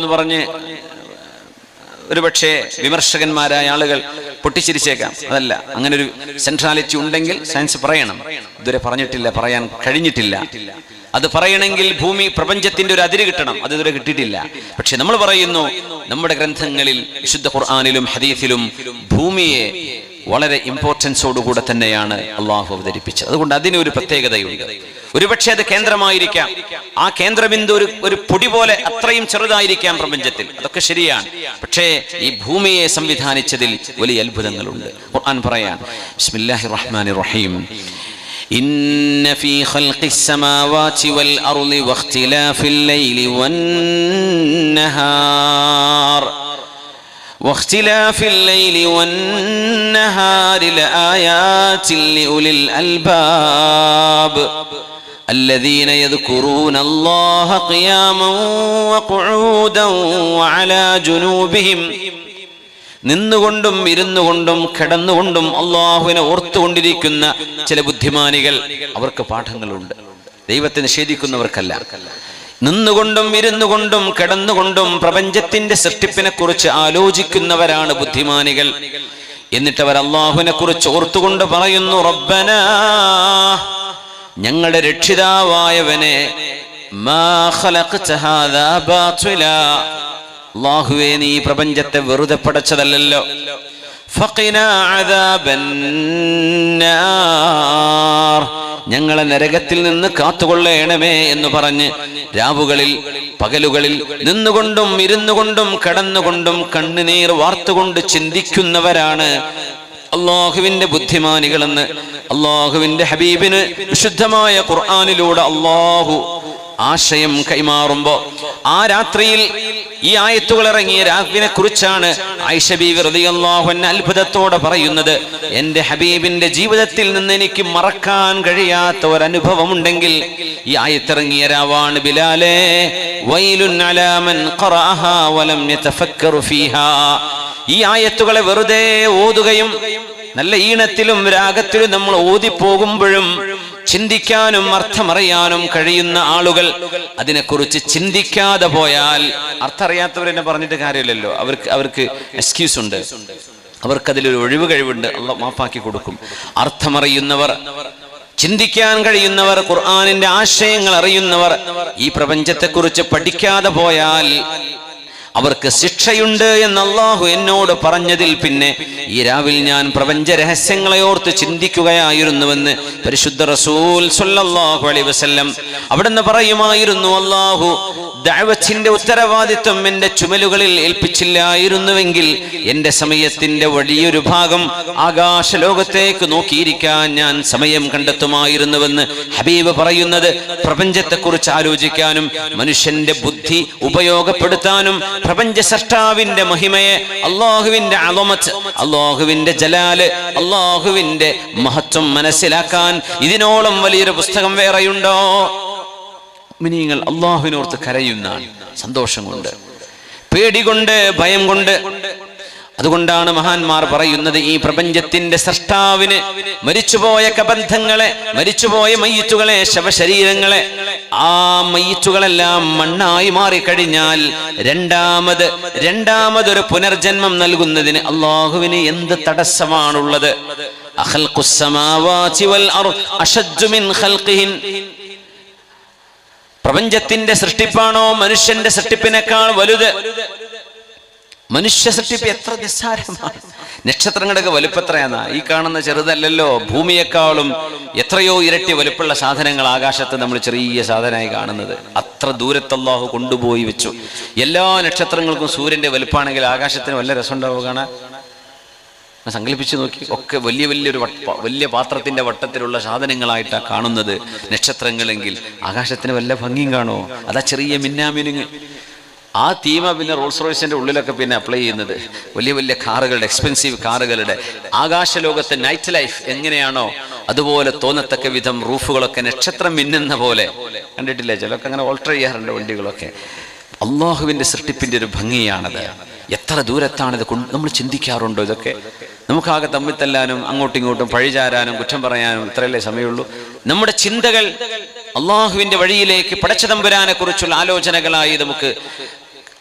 ഒരുപക്ഷെ വിമർശകന്മാരായ ആളുകൾ പൊട്ടിച്ചിരിച്ചേക്കാം. അതല്ല, അങ്ങനെ ഒരു സെൻട്രാലിറ്റി ഉണ്ടെങ്കിൽ സയൻസ് പറയണം. ഇതുവരെ പറഞ്ഞിട്ടില്ല, പറയാൻ കഴിഞ്ഞിട്ടില്ല. അത് പറയണമെങ്കിൽ ഭൂമി പ്രപഞ്ചത്തിന്റെ ഒരു അതിര് കിട്ടണം. അത് ഇതുവരെ കിട്ടിയിട്ടില്ല. പക്ഷെ നമ്മൾ പറയുന്നു, നമ്മുടെ ഗ്രന്ഥങ്ങളിൽ വിശുദ്ധ ഖുർആനിലും ഹദീസിലും ഭൂമിയെ വളരെ ഇമ്പോർട്ടൻസോടുകൂടെ തന്നെയാണ് അള്ളാഹു അവതരിപ്പിച്ചത്. അതുകൊണ്ട് അതിനൊരു പ്രത്യേകതയുണ്ട്. ഒരുപക്ഷെ അത് കേന്ദ്രമായിരിക്കാം. ആ കേന്ദ്രബിന്ദു ഒരു പൊടി പോലെ അത്രയും ചെറുതായിരിക്കാം പ്രപഞ്ചത്തിൽ. അതൊക്കെ ശരിയാണ്. പക്ഷേ ഈ ഭൂമിയെ സംവിധാനിച്ചതിൽ വലിയ അത്ഭുതങ്ങളുണ്ട്. ഖുർആൻ പറയാൻ, ബിസ്മില്ലാഹിർ റഹ്മാനിർ റഹീം, ഇന്ന ഫീ ഖൽഖിസ് സമാവാതി വൽ അർളി വഖ്തിലാഫിൽ ലൈലി വന്നഹാർ واختلاف الليل والنهار لآيات لأولي الألباب الذين يذكرون الله قياما وقعودا وعلى جنوبهم. നിന്നുകൊണ്ടും ഇരുന്നുകൊണ്ടും കിടന്നുകൊണ്ടും അള്ളാഹുവിനെ ഓർത്തുകൊണ്ടിരിക്കുന്ന ചില ബുദ്ധിമാനികൾ, അവർക്ക് പാഠങ്ങളുണ്ട്. ദൈവത്തെ നിഷേധിക്കുന്നവർക്കല്ല. നിന്നുകൊണ്ടും ഇരുന്നുകൊണ്ടും കിടന്നുകൊണ്ടും പ്രപഞ്ചത്തിന്റെ സൃഷ്ടിപ്പിനെ കുറിച്ച് ആലോചിക്കുന്നവരാണ് ബുദ്ധിമാനികൾ. എന്നിട്ടവർ അള്ളാഹുവിനെ കുറിച്ച് ഓർത്തുകൊണ്ട് പറയുന്നു, റബ്ബനാ, ഞങ്ങളുടെ രക്ഷിതാവായവനെ, മാ ഖലഖ്ത ഹാദാ ബാതിലാ, അല്ലാഹുവേ നീ പ്രപഞ്ചത്തെ വെറുതെ പടച്ചതല്ലല്ലോ. ഫഖിനാ അദാബന്നാർ, ഞങ്ങളെ നരകത്തിൽ നിന്ന് കാത്തുകൊള്ളണമേ എന്ന് പറഞ്ഞ് രാവുകളിൽ പകലുകളിൽ നിന്നുകൊണ്ടും ഇരുന്നുകൊണ്ടും കിടന്നുകൊണ്ടും കണ്ണുനീർ വാർത്തുകൊണ്ട് ചിന്തിക്കുന്നവരാണ് അള്ളാഹുവിന്റെ ബുദ്ധിമാനികളെന്ന് അള്ളാഹുവിന്റെ ഹബീബിന് വിശുദ്ധമായ ഖുർആനിലൂടെ അള്ളാഹു ആശയം കൈമാറുമ്പോ, ആ രാത്രിയിൽ ഈ ആയത്തുകൾ ഇറങ്ങിയ രാവിനെ കുറിച്ചാണ് ആയിഷ ബീവി റളിയല്ലാഹു അൻഹ അത്ഭുതത്തോടെ പറയുന്നത്, എന്റെ ഹബീബിന്റെ ജീവിതത്തിൽ നിന്ന് എനിക്ക് മറക്കാൻ കഴിയാത്ത ഒരു അനുഭവം ഉണ്ടെങ്കിൽ ഈ ആയത്തിറങ്ങിയ രാവാണ്. ബിലാലേ, വൈലുൻ അലാ മൻ ഖറഅഹാ വലം യതഫക്കറു ഫീഹാ. ഈ ആയത്തുകളെ വെറുതെ ഓതുകയും നല്ല ഈണത്തിലും രാഗത്തിലും നമ്മൾ ഓതിപ്പോകുമ്പോഴും ചിന്തിക്കാനും അർത്ഥമറിയാനും കഴിയുന്ന ആളുകൾ അതിനെക്കുറിച്ച് ചിന്തിക്കാതെ പോയാൽ, അർത്ഥം അറിയാത്തവരെന്നെ പറഞ്ഞിട്ട് കാര്യമില്ലല്ലോ, അവർക്ക് എക്സ്ക്യൂസ് ഉണ്ട്, അവർക്കതിലൊരു ഒഴിവ് കഴിവുണ്ട്, അള്ളാഹ് മാപ്പാക്കി കൊടുക്കും. അർത്ഥമറിയുന്നവർ, ചിന്തിക്കാൻ കഴിയുന്നവർ, ഖുർആനിന്റെ ആശയങ്ങൾ അറിയുന്നവർ ഈ പ്രപഞ്ചത്തെക്കുറിച്ച് പഠിക്കാതെ പോയാൽ അവർക്ക് ശിക്ഷയുണ്ട് എന്ന് അല്ലാഹു എന്നോട് പറഞ്ഞതിൽ പിന്നെ ഈ രാവിൽ ഞാൻ പ്രപഞ്ച രഹസ്യങ്ങളെ ഓർത്ത് ചിന്തിക്കുകയായിരുന്നുവെന്ന് പരിശുദ്ധ റസൂൽ സ്വല്ലല്ലാഹു അലൈഹി വസല്ലം അവിടുന്ന് പറയുമായിരുന്നു, അല്ലാഹു ദഅവത്തിന്റെ ഉത്തരവാദിത്വം എന്റെ ചുമലുകളിൽ ഏൽപ്പിച്ചില്ലായിരുന്നുവെങ്കിൽ എന്റെ സമയത്തിന്റെ വലിയൊരു ഭാഗം ആകാശലോകത്തേക്ക് നോക്കിയിരിക്കാൻ ഞാൻ സമയം കണ്ടെത്തുമായിരുന്നുവെന്ന് ഹബീബ് പറയുന്നത് പ്രപഞ്ചത്തെക്കുറിച്ച് ആലോചിക്കാനും മനുഷ്യന്റെ ബുദ്ധി ഉപയോഗപ്പെടുത്താനും പ്രപഞ്ച സൃഷ്ടാവിന്റെ മഹിമയെ, അല്ലാഹുവിന്റെ അളമത്ത്, അല്ലാഹുവിന്റെ ജലാല്, അല്ലാഹുവിന്റെ മഹത്വം മനസ്സിലാക്കാൻ ഇതിനോളം വലിയൊരു പുസ്തകം വേറെയുണ്ടോ? മുഅ്മിനീങ്ങൾ അല്ലാഹുവിനോർത്ത് കരയുന്നതാണ്, സന്തോഷം കൊണ്ട്, പേടി കൊണ്ട്, ഭയം കൊണ്ട്. അതുകൊണ്ടാണ് മഹാന്മാർ പറയുന്നത്, ഈ പ്രപഞ്ചത്തിന്റെ സൃഷ്ടാവിന് മരിച്ചുപോയ കബന്ധങ്ങളെ, മരിച്ചുപോയ മയ്യിത്തുകളെ, ശവശരീരങ്ങളെ, ആ മയ്യിത്തുകളെല്ലാം മണ്ണായി മാറിക്കഴിഞ്ഞാൽ രണ്ടാമതൊരു പുനർജന്മം നൽകുന്നതിന് അല്ലാഹുവിന് എന്ത് തടസ്സമാണുള്ളത്? അഖൽഖുസ് സമാവാതി വൽ അർദ് അശദ്ദു മിൻ ഖൽഖിഹിൻ. പ്രപഞ്ചത്തിന്റെ സൃഷ്ടിപ്പാണോ മനുഷ്യന്റെ സൃഷ്ടിപ്പിനേക്കാൾ വലുത്? മനുഷ്യ സൃഷ്ടിപ്പ് എത്ര നിസ്സാരമാണ്. നക്ഷത്രങ്ങളുടെ വലുപ്പത്രയാണ്, ഈ കാണുന്ന ചെറുതല്ലല്ലോ. ഭൂമിയെക്കാളും എത്രയോ ഇരട്ടി വലുപ്പമുള്ള സാധനങ്ങൾ ആകാശത്ത് നമ്മൾ ചെറിയ സാധനമായി കാണുന്നത്. അത്ര ദൂരത്ത് അല്ലാഹു കൊണ്ടുപോയി വെച്ചു. എല്ലാ നക്ഷത്രങ്ങൾക്കും സൂര്യന്റെ വലുപ്പമാണെങ്കിൽ ആകാശത്തിന് വല്ല രസമുണ്ടാവുക കാണാൻ? സങ്കല്പിച്ചു നോക്കി. ഒക്കെ വലിയ പാത്രത്തിന്റെ വട്ടത്തിലുള്ള സാധനങ്ങളായിട്ടാണ് കാണുന്നത് നക്ഷത്രങ്ങളെങ്കിൽ ആകാശത്തിന് വല്ല ഭംഗിയും കാണുമോ? അതാ ചെറിയ മിന്നാമിനുങ്ങ്. ആ തീമ പിന്നെ റോൾസ് റോയ്സിന്റെ ഉള്ളിലൊക്കെ പിന്നെ അപ്ലൈ ചെയ്യുന്നത് വലിയ കാറുകളുടെ, എക്സ്പെൻസീവ് കാറുകളുടെ. ആകാശലോകത്തെ നൈറ്റ് ലൈഫ് എങ്ങനെയാണോ അതുപോലെ തോന്നത്തക്ക വിധം റൂഫുകളൊക്കെ നക്ഷത്രം മിന്നുന്ന പോലെ കണ്ടിട്ടില്ലേ? ചിലർക്ക് അങ്ങനെ ഓൾട്ടർ ചെയ്യാറുണ്ട് വണ്ടികളൊക്കെ. അള്ളാഹുവിന്റെ സൃഷ്ടിപ്പിന്റെ ഒരു ഭംഗിയാണത്. എത്ര ദൂരത്താണിത് നമ്മൾ ചിന്തിക്കാറുണ്ടോ? ഇതൊക്കെ നമുക്കാകെ തമ്മിൽ തല്ലാനും അങ്ങോട്ടും ഇങ്ങോട്ടും പഴിചാരാനും കുറ്റം പറയാനും ഇത്രയല്ലേ സമയമുള്ളൂ. നമ്മുടെ ചിന്തകൾ അള്ളാഹുവിന്റെ വഴിയിലേക്ക്, പടച്ചതമ്പുരാനെ കുറിച്ചുള്ള ആലോചനകളായി നമുക്ക്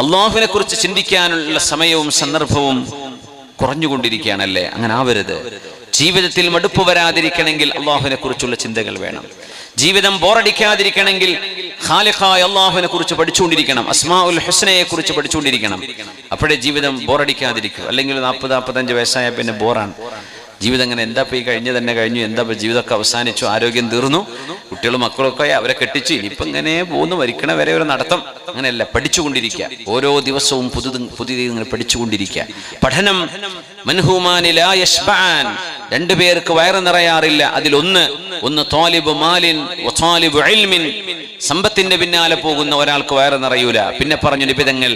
അള്ളാഹുവിനെ കുറിച്ച് ചിന്തിക്കാനുള്ള സമയവും സന്ദർഭവും കുറഞ്ഞുകൊണ്ടിരിക്കുകയാണല്ലേ? അങ്ങനെ ആവരുത്. ജീവിതത്തിൽ മടുപ്പ് വരാതിരിക്കണമെങ്കിൽ അള്ളാഹുവിനെ കുറിച്ചുള്ള ചിന്തകൾ വേണം. ജീവിതം ബോറടിക്കാതിരിക്കണമെങ്കിൽ ഖാലിഖായ അള്ളാഹുവിനെ കുറിച്ച് പഠിച്ചുകൊണ്ടിരിക്കണം, അസ്മാഉൽ ഹുസ്നയെ കുറിച്ച് പഠിച്ചുകൊണ്ടിരിക്കണം. അപ്പോഴേ ജീവിതം ബോറടിക്കാതിരിക്കും. അല്ലെങ്കിൽ 40-45 വയസ്സായ പിന്നെ ബോറാണ് ജീവിതം. അങ്ങനെ എന്താ ഈ കഴിഞ്ഞു, എന്താ ജീവിതമൊക്കെ അവസാനിച്ചു, ആരോഗ്യം തീർന്നു, കുട്ടികളും മക്കളൊക്കെ അവരെ കെട്ടിച്ചു, ഇനിയിപ്പം ഇങ്ങനെ പോകുന്നു, മരിക്കണ വരെ ഒരു നടത്തം. അങ്ങനെയല്ല, പഠിച്ചുകൊണ്ടിരിക്കുക. ഓരോ ദിവസവും പുതിയത് ഇങ്ങനെ പഠിച്ചുകൊണ്ടിരിക്കുക. പഠനം മൻഹൂമാനി ലാ യശ്ബഅൻ, രണ്ടുപേർക്ക് വയറ് നിറയാറില്ല. അതിലൊന്ന് ത്വാലിബു മാലിൻ വത്വാലിബു ഇൽമിൻ, സമ്പത്തിന്റെ പിന്നാലെ പോകുന്ന ഒരാൾക്ക് വയറ് നിറയൂല. പിന്നെ പറഞ്ഞു നിബിധങ്ങൾ,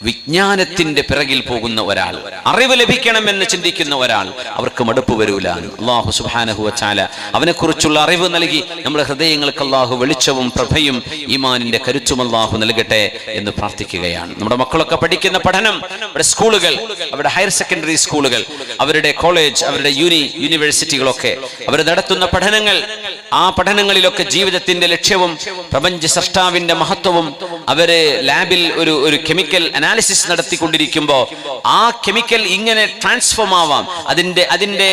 വിജ്ഞാനത്തിന്റെ പിറകിൽ പോകുന്ന ഒരാൾ, അറിവ് ലഭിക്കണമെന്ന് ചിന്തിക്കുന്ന ഒരാൾ, അവർക്ക് മടുപ്പ് വരൂല. അല്ലാഹു സുബ്ഹാനഹു വ തആല അവനെ കുറിച്ചുള്ള അറിവ് നൽകി നമ്മുടെ ഹൃദയങ്ങൾക്ക് അല്ലാഹു വെളിച്ചവും പ്രഭയും ഈമാനിന്റെ കരുത്തും അല്ലാഹു നൽകട്ടെ എന്ന് പ്രാർത്ഥിക്കുകയാണ്. നമ്മുടെ മക്കളൊക്കെ പഠിക്കുന്ന പഠനം, അവരുടെ സ്കൂളുകൾ, അവരുടെ ഹയർ സെക്കൻഡറി സ്കൂളുകൾ, അവരുടെ കോളേജ്, അവരുടെ യൂണിവേഴ്സിറ്റികളൊക്കെ അവർ നടത്തുന്ന പഠനങ്ങൾ, ആ പഠനങ്ങളിലൊക്കെ ജീവിതത്തിന്റെ ലക്ഷ്യവും പ്രപഞ്ച സൃഷ്ടാവിന്റെ മഹത്വവും, അവര് ലാബിൽ ഒരു കെമിക്കൽ അനാലിസിസ് നടത്തിക്കൊണ്ടിരിക്കുമ്പോൾ ആ കെമിക്കൽ ഇങ്ങനെ ട്രാൻസ്ഫോം ആവാം, അതിന്റെ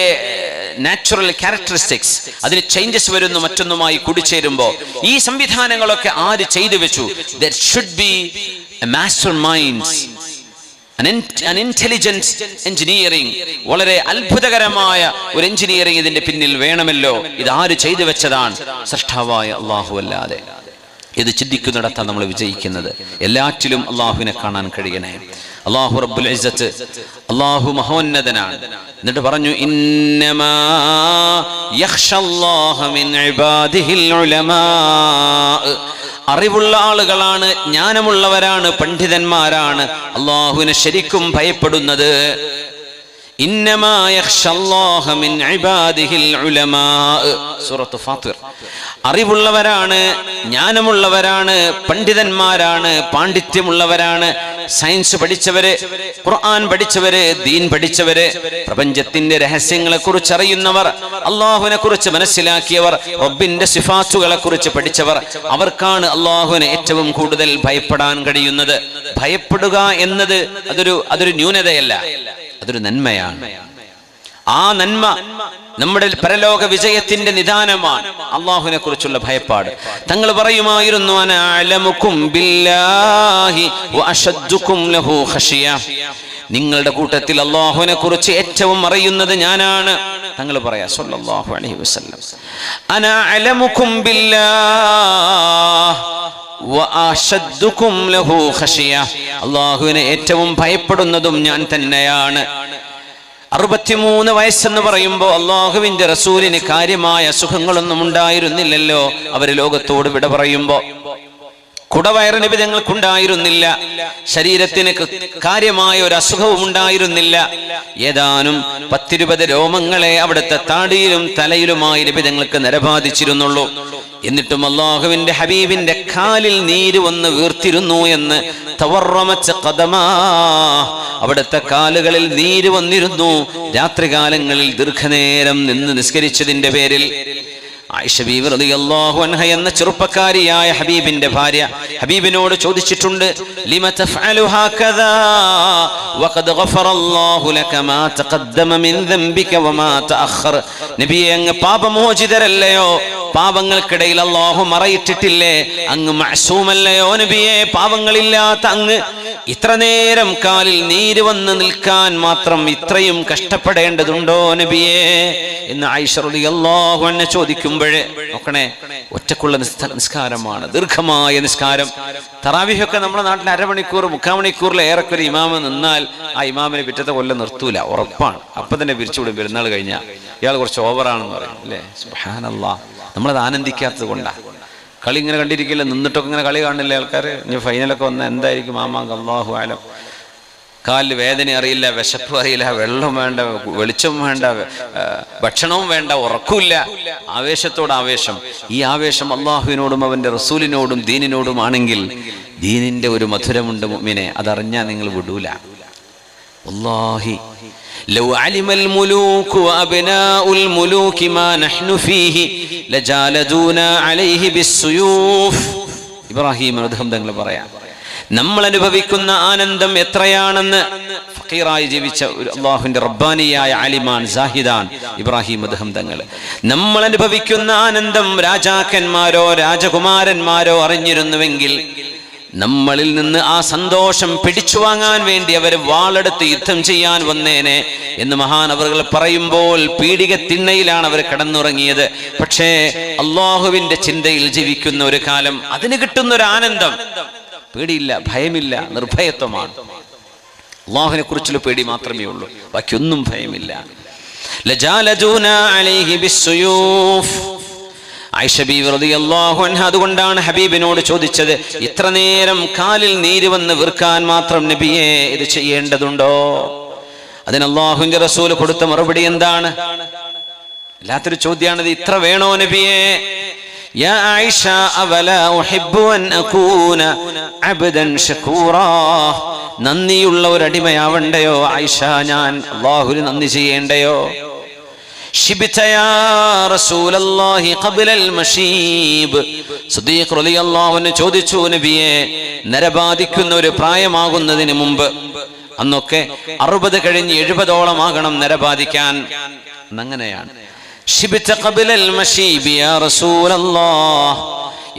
നാച്ചുറൽ ക്യാരക്ടറിസ്റ്റിക്സ്, അതിന് ചേഞ്ചസ് വരുന്നു, മറ്റൊന്നുമായി കൂടിച്ചേരുമ്പോൾ ഈ സംവിധാനങ്ങളൊക്കെ ആര് ചെയ്തു വെച്ചു? There should be a masterminds, an intelligent engineering, വളരെ അത്ഭുതകരമായ ഒരു എഞ്ചിനീയറിംഗ് ഇതിന്റെ പിന്നിൽ വേണമല്ലോ. ഇത് ആര് ചെയ്തു വെച്ചതാണ്? സൃഷ്ടാവായ അല്ലാഹു അല്ലാതെ. ഇത് ചിന്തിക്കുന്നിടത്താണ് നമ്മൾ വിജയിക്കുന്നത്. എല്ലാറ്റിലും അള്ളാഹുവിനെ കാണാൻ കഴിയണേ. അല്ലാഹു റബ്ബുൽ ഇസ്സത്ത്, അല്ലാഹു മഹോന്നതനാണ്. എന്നിട്ട് പറഞ്ഞു, ഇന്നമാ യഖ്ഷല്ലാഹ മിൻ ഇബാദിഹിൽ ഉലമാ, അറിവുള്ള ആളുകളാണ്, ജ്ഞാനമുള്ളവരാണ്, പണ്ഡിതന്മാരാണ് അള്ളാഹുവിനെ ശരിക്കും ഭയപ്പെടുന്നത്. ഇന്നമാ യഖ്ഷല്ലാഹ മിൻ ഇബാദിഹിൽ ഉലമാ. സൂറത്ത് ഫാത്തിർ. അറിവുള്ളവരാണ്, ജ്ഞാനമുള്ളവരാണ്, പണ്ഡിതന്മാരാണ്, പാണ്ഡിത്യമുള്ളവരാണ്, സയൻസ് പഠിച്ചവര്, ഖുർആൻ പഠിച്ചവര്, ദീൻ പഠിച്ചവര്, പ്രപഞ്ചത്തിന്റെ രഹസ്യങ്ങളെ കുറിച്ച് അറിയുന്നവർ, അള്ളാഹുവിനെ കുറിച്ച് മനസ്സിലാക്കിയവർ, റബ്ബിന്റെ സിഫാത്തുകളെ കുറിച്ച് പഠിച്ചവർ, അവർക്കാണ് അള്ളാഹുവിനെ ഏറ്റവും കൂടുതൽ ഭയപ്പെടാൻ കഴിയുന്നത്. ഭയപ്പെടുക എന്നത് അതൊരു ന്യൂനതയല്ല, അതൊരു നന്മയാണ്. ആ നന്മ നമ്മുടെ പരലോക വിജയത്തിന്റെ നിദാനമാണ്, അള്ളാഹുവിനെ കുറിച്ചുള്ള ഭയപ്പാട്. തങ്ങൾ പറയുമായിരുന്നു, അന അഅലമുകും ബില്ലാഹി വഅശദ്ദുകും ലഹു ഖശിയ. നിങ്ങളുടെ കൂട്ടത്തിൽ അള്ളാഹുവിനെ കുറിച്ച് ഏറ്റവും അറിയുന്നത് ഞാനാണ്. തങ്ങൾ പറയാ സല്ലല്ലാഹു അലൈഹി വസല്ലം, അന അഅലമുകും ബില്ലാഹി വഅശദ്ദുകും ലഹു ഖശിയ. അള്ളാഹുവിനെ ഏറ്റവും ഭയപ്പെടുന്നതും ഞാൻ തന്നെയാണ്. 63 വയസ്സെന്ന് പറയുമ്പോൾ അള്ളാഹുവിന്റെ റസൂലിന് കാര്യമായ സുഖങ്ങളൊന്നും ഉണ്ടായിരുന്നില്ലല്ലോ. അവര് ലോകത്തോട് വിട പറയുമ്പോ കുടവയറ് നബി തങ്ങൾക്കുണ്ടായിരുന്നില്ല, ശരീരത്തിന് കാര്യമായ ഒരു അസുഖവും ഉണ്ടായിരുന്നില്ല. ഏതാനും 10-20 രോമങ്ങളെ അവിടുത്തെ താടിയിലും തലയിലുമായി നബി തങ്ങൾക്ക് നരബാധിച്ചിരുന്നുള്ളൂ. എന്നിട്ടും അള്ളാഹുവിന്റെ ഹബീബിന്റെ കാലിൽ നീര് വന്ന് വീർത്തിരുന്നു എന്ന് അവിടുത്തെ കാലുകളിൽ നീര് വന്നിരുന്നു. രാത്രികാലങ്ങളിൽ ദീർഘനേരം നിന്ന് നിസ്കരിച്ചതിന്റെ പേരിൽ ആയിഷ ബീവി റളിയല്ലാഹു അൻഹ എന്ന ചെറുപ്പക്കാരിയായ ഹബീബിന്റെ ഭാര്യ ഹബീബിനോട് ചോദിച്ചിട്ടുണ്ട്, ലിമ തഫഅലു ഹകദാ വഖദ് ഗഫറല്ലാഹു ലക മാ തഖദ്ദമ മിൻ ദംബിക വമാ തഅഖർ. നബിയേ, അങ്ങ് പാപമോചിതരല്ലയോ? പാപങ്ങൾക്കിടയിൽ അല്ലാഹു മറയിട്ടിട്ടില്ലേ? അങ്ങ് മഅസൂമല്ലയോ നബിയേ? പാപങ്ങളില്ലാത്ത അങ്ങ് ഇത്ര നേരം കാലിൽ നീര് വന്ന് നിൽക്കാൻ മാത്രം ഇത്രയും കഷ്ടപ്പെടേണ്ടതുണ്ടോ നബിയേ എന്ന് ആയിഷ റളിയല്ലാഹു അൻഹ ചോദിക്കുമ്പോഴേ നോക്കണേ, ഒറ്റക്കുള്ള നിസ്കാരമാണ്, ദീർഘമായ നിസ്കാരം. തറാവിഹൊക്കെ നമ്മുടെ നാട്ടിൽ അരമണിക്കൂർ 3/4 മണിക്കൂറിൽ ഏറെക്കൊരു ഇമാമ് നിന്നാൽ ആ ഇമാമിനെ പിറ്റത്തെ കൊല്ലം നിർത്തൂല, ഉറപ്പാണ്. അപ്പൊ തന്നെ പിരിച്ചുവിടും. പെരുന്നാൾ കഴിഞ്ഞാൽ ഇയാൾ കുറച്ച് ഓവറാണെന്ന് പറയും അല്ലേ? സുബ്ഹാനല്ലാഹ്. നമ്മളത് ആനന്ദിക്കാത്തത് കൊണ്ടാണ്. കളി ഇങ്ങനെ കണ്ടിരിക്കില്ല, നിന്നിട്ടൊക്കെ ഇങ്ങനെ കളി കാണില്ലേ ആൾക്കാർ. ഇനി ഫൈനലൊക്കെ വന്നാൽ എന്തായിരിക്കും മാമാങ്ക്, അല്ലാഹു ആലം. കാലിൽ വേദന അറിയില്ല, വിശപ്പ് അറിയില്ല, വെള്ളം വേണ്ട, വെളിച്ചം വേണ്ട, ഭക്ഷണവും വേണ്ട, ഉറക്കില്ല. ആവേശത്തോട് ആവേശം. ഈ ആവേശം അള്ളാഹുവിനോടും അവന്റെ റസൂലിനോടും ദീനിനോടും ആണെങ്കിൽ ദീനിന്റെ ഒരു മധുരമുണ്ട് മുഅ്മിനെ, അതറിഞ്ഞാൽ നിങ്ങൾ വിടൂല. വല്ലാഹി ലൗ അലിമൽ മുലൂകു വഅബ്നാഉൽ മുലൂകി മാ നഹ്നു ഫീഹി ലജാലദൂനാ അലൈഹി ബിസ്സുയൂഫ്. ഇബ്രാഹിം അദ്ദേഹം തങ്ങൾ പറയാം, നമ്മൾ അനുഭവിക്കുന്ന ആനന്ദം എത്രയാണെന്ന് ഫഖീറായി ജീവിച്ച അള്ളാഹുവിന്റെ റബ്ബാനിയായ ആലിമാൻ സാഹിദാൻ ഇബ്രാഹിം അദ്ദേഹം തങ്ങൾ, നമ്മൾ അനുഭവിക്കുന്ന ആനന്ദം രാജാക്കന്മാരോ രാജകുമാരന്മാരോ അറിഞ്ഞിരുന്നുവെങ്കിൽ നമ്മളിൽ നിന്ന് ആ സന്തോഷം പിടിച്ചു വാങ്ങാൻ വേണ്ടി അവർ വാളെടുത്ത് യുദ്ധം ചെയ്യാൻ വന്നേനെ എന്ന് മഹാനവറുകൾ പറയുമ്പോൾ പീഡിക തിണ്ണയിലാണ് അവർ കിടന്നുറങ്ങിയത്. പക്ഷേ അള്ളാഹുവിന്റെ ചിന്തയിൽ ജീവിക്കുന്ന ഒരു കാലം, അതിന് കിട്ടുന്ന ഒരു ആനന്ദം, പേടിയില്ല, ഭയമില്ല, നിർഭയത്വമാണ്. അള്ളാഹുവിനെ കുറിച്ചുള്ള പേടി മാത്രമേ ഉള്ളൂ, ബാക്കിയൊന്നും ഭയമില്ല. ലജാലദൂനാ അലൈഹി ബിസ്സുയൂഫ്. ആയിഷ ബീവി റളിയല്ലാഹു അൻഹ അതുകൊണ്ടാണ് ഹബീബിനോട് ചോദിച്ചത്, ഇത്ര നേരം കാലിൽ നീര് വന്ന് വീർക്കാൻ മാത്രം നബിയെ ഇത് ചെയ്യേണ്ടതുണ്ടോ? അതിന് അല്ലാഹുവിന്റെ റസൂൽ കൊടുത്ത മറുപടി എന്താണ്? വല്ലാത്തൊരു ചോദ്യമാണിത്. ഇത്ര വേണോ നബിയെ? യാ ആയിഷ അവലാ ഉഹിബ്ബു അൻ അകൂന അബ്ദൻ ശകൂറാ. നന്ദിയുള്ള ഒരു അടിമയാവണ്ടയോ ആയിഷ ഞാൻ? അല്ലാഹുവിന് നന്ദി ചെയ്യേണ്ടയോ? ശിബ്ത യാ റസൂലല്ലാഹി ഖബ്ലൽ മശീബ്. സിദ്ദീഖ് റളിയല്ലാഹു അൻഹു ചോദിച്ചു, നബിയെ, നരബാധിക്കുന്ന ഒരു പ്രായമാകുന്നതിന് മുമ്പ്, അന്നൊക്കെ 60 കഴിഞ്ഞ് 70ഓളം ആകണം നരബാധിക്കാൻ. അങ്ങനെയാണ് ശിബ്ത ഖബ്ലൽ മശീബ് യാ റസൂലല്ലാഹ്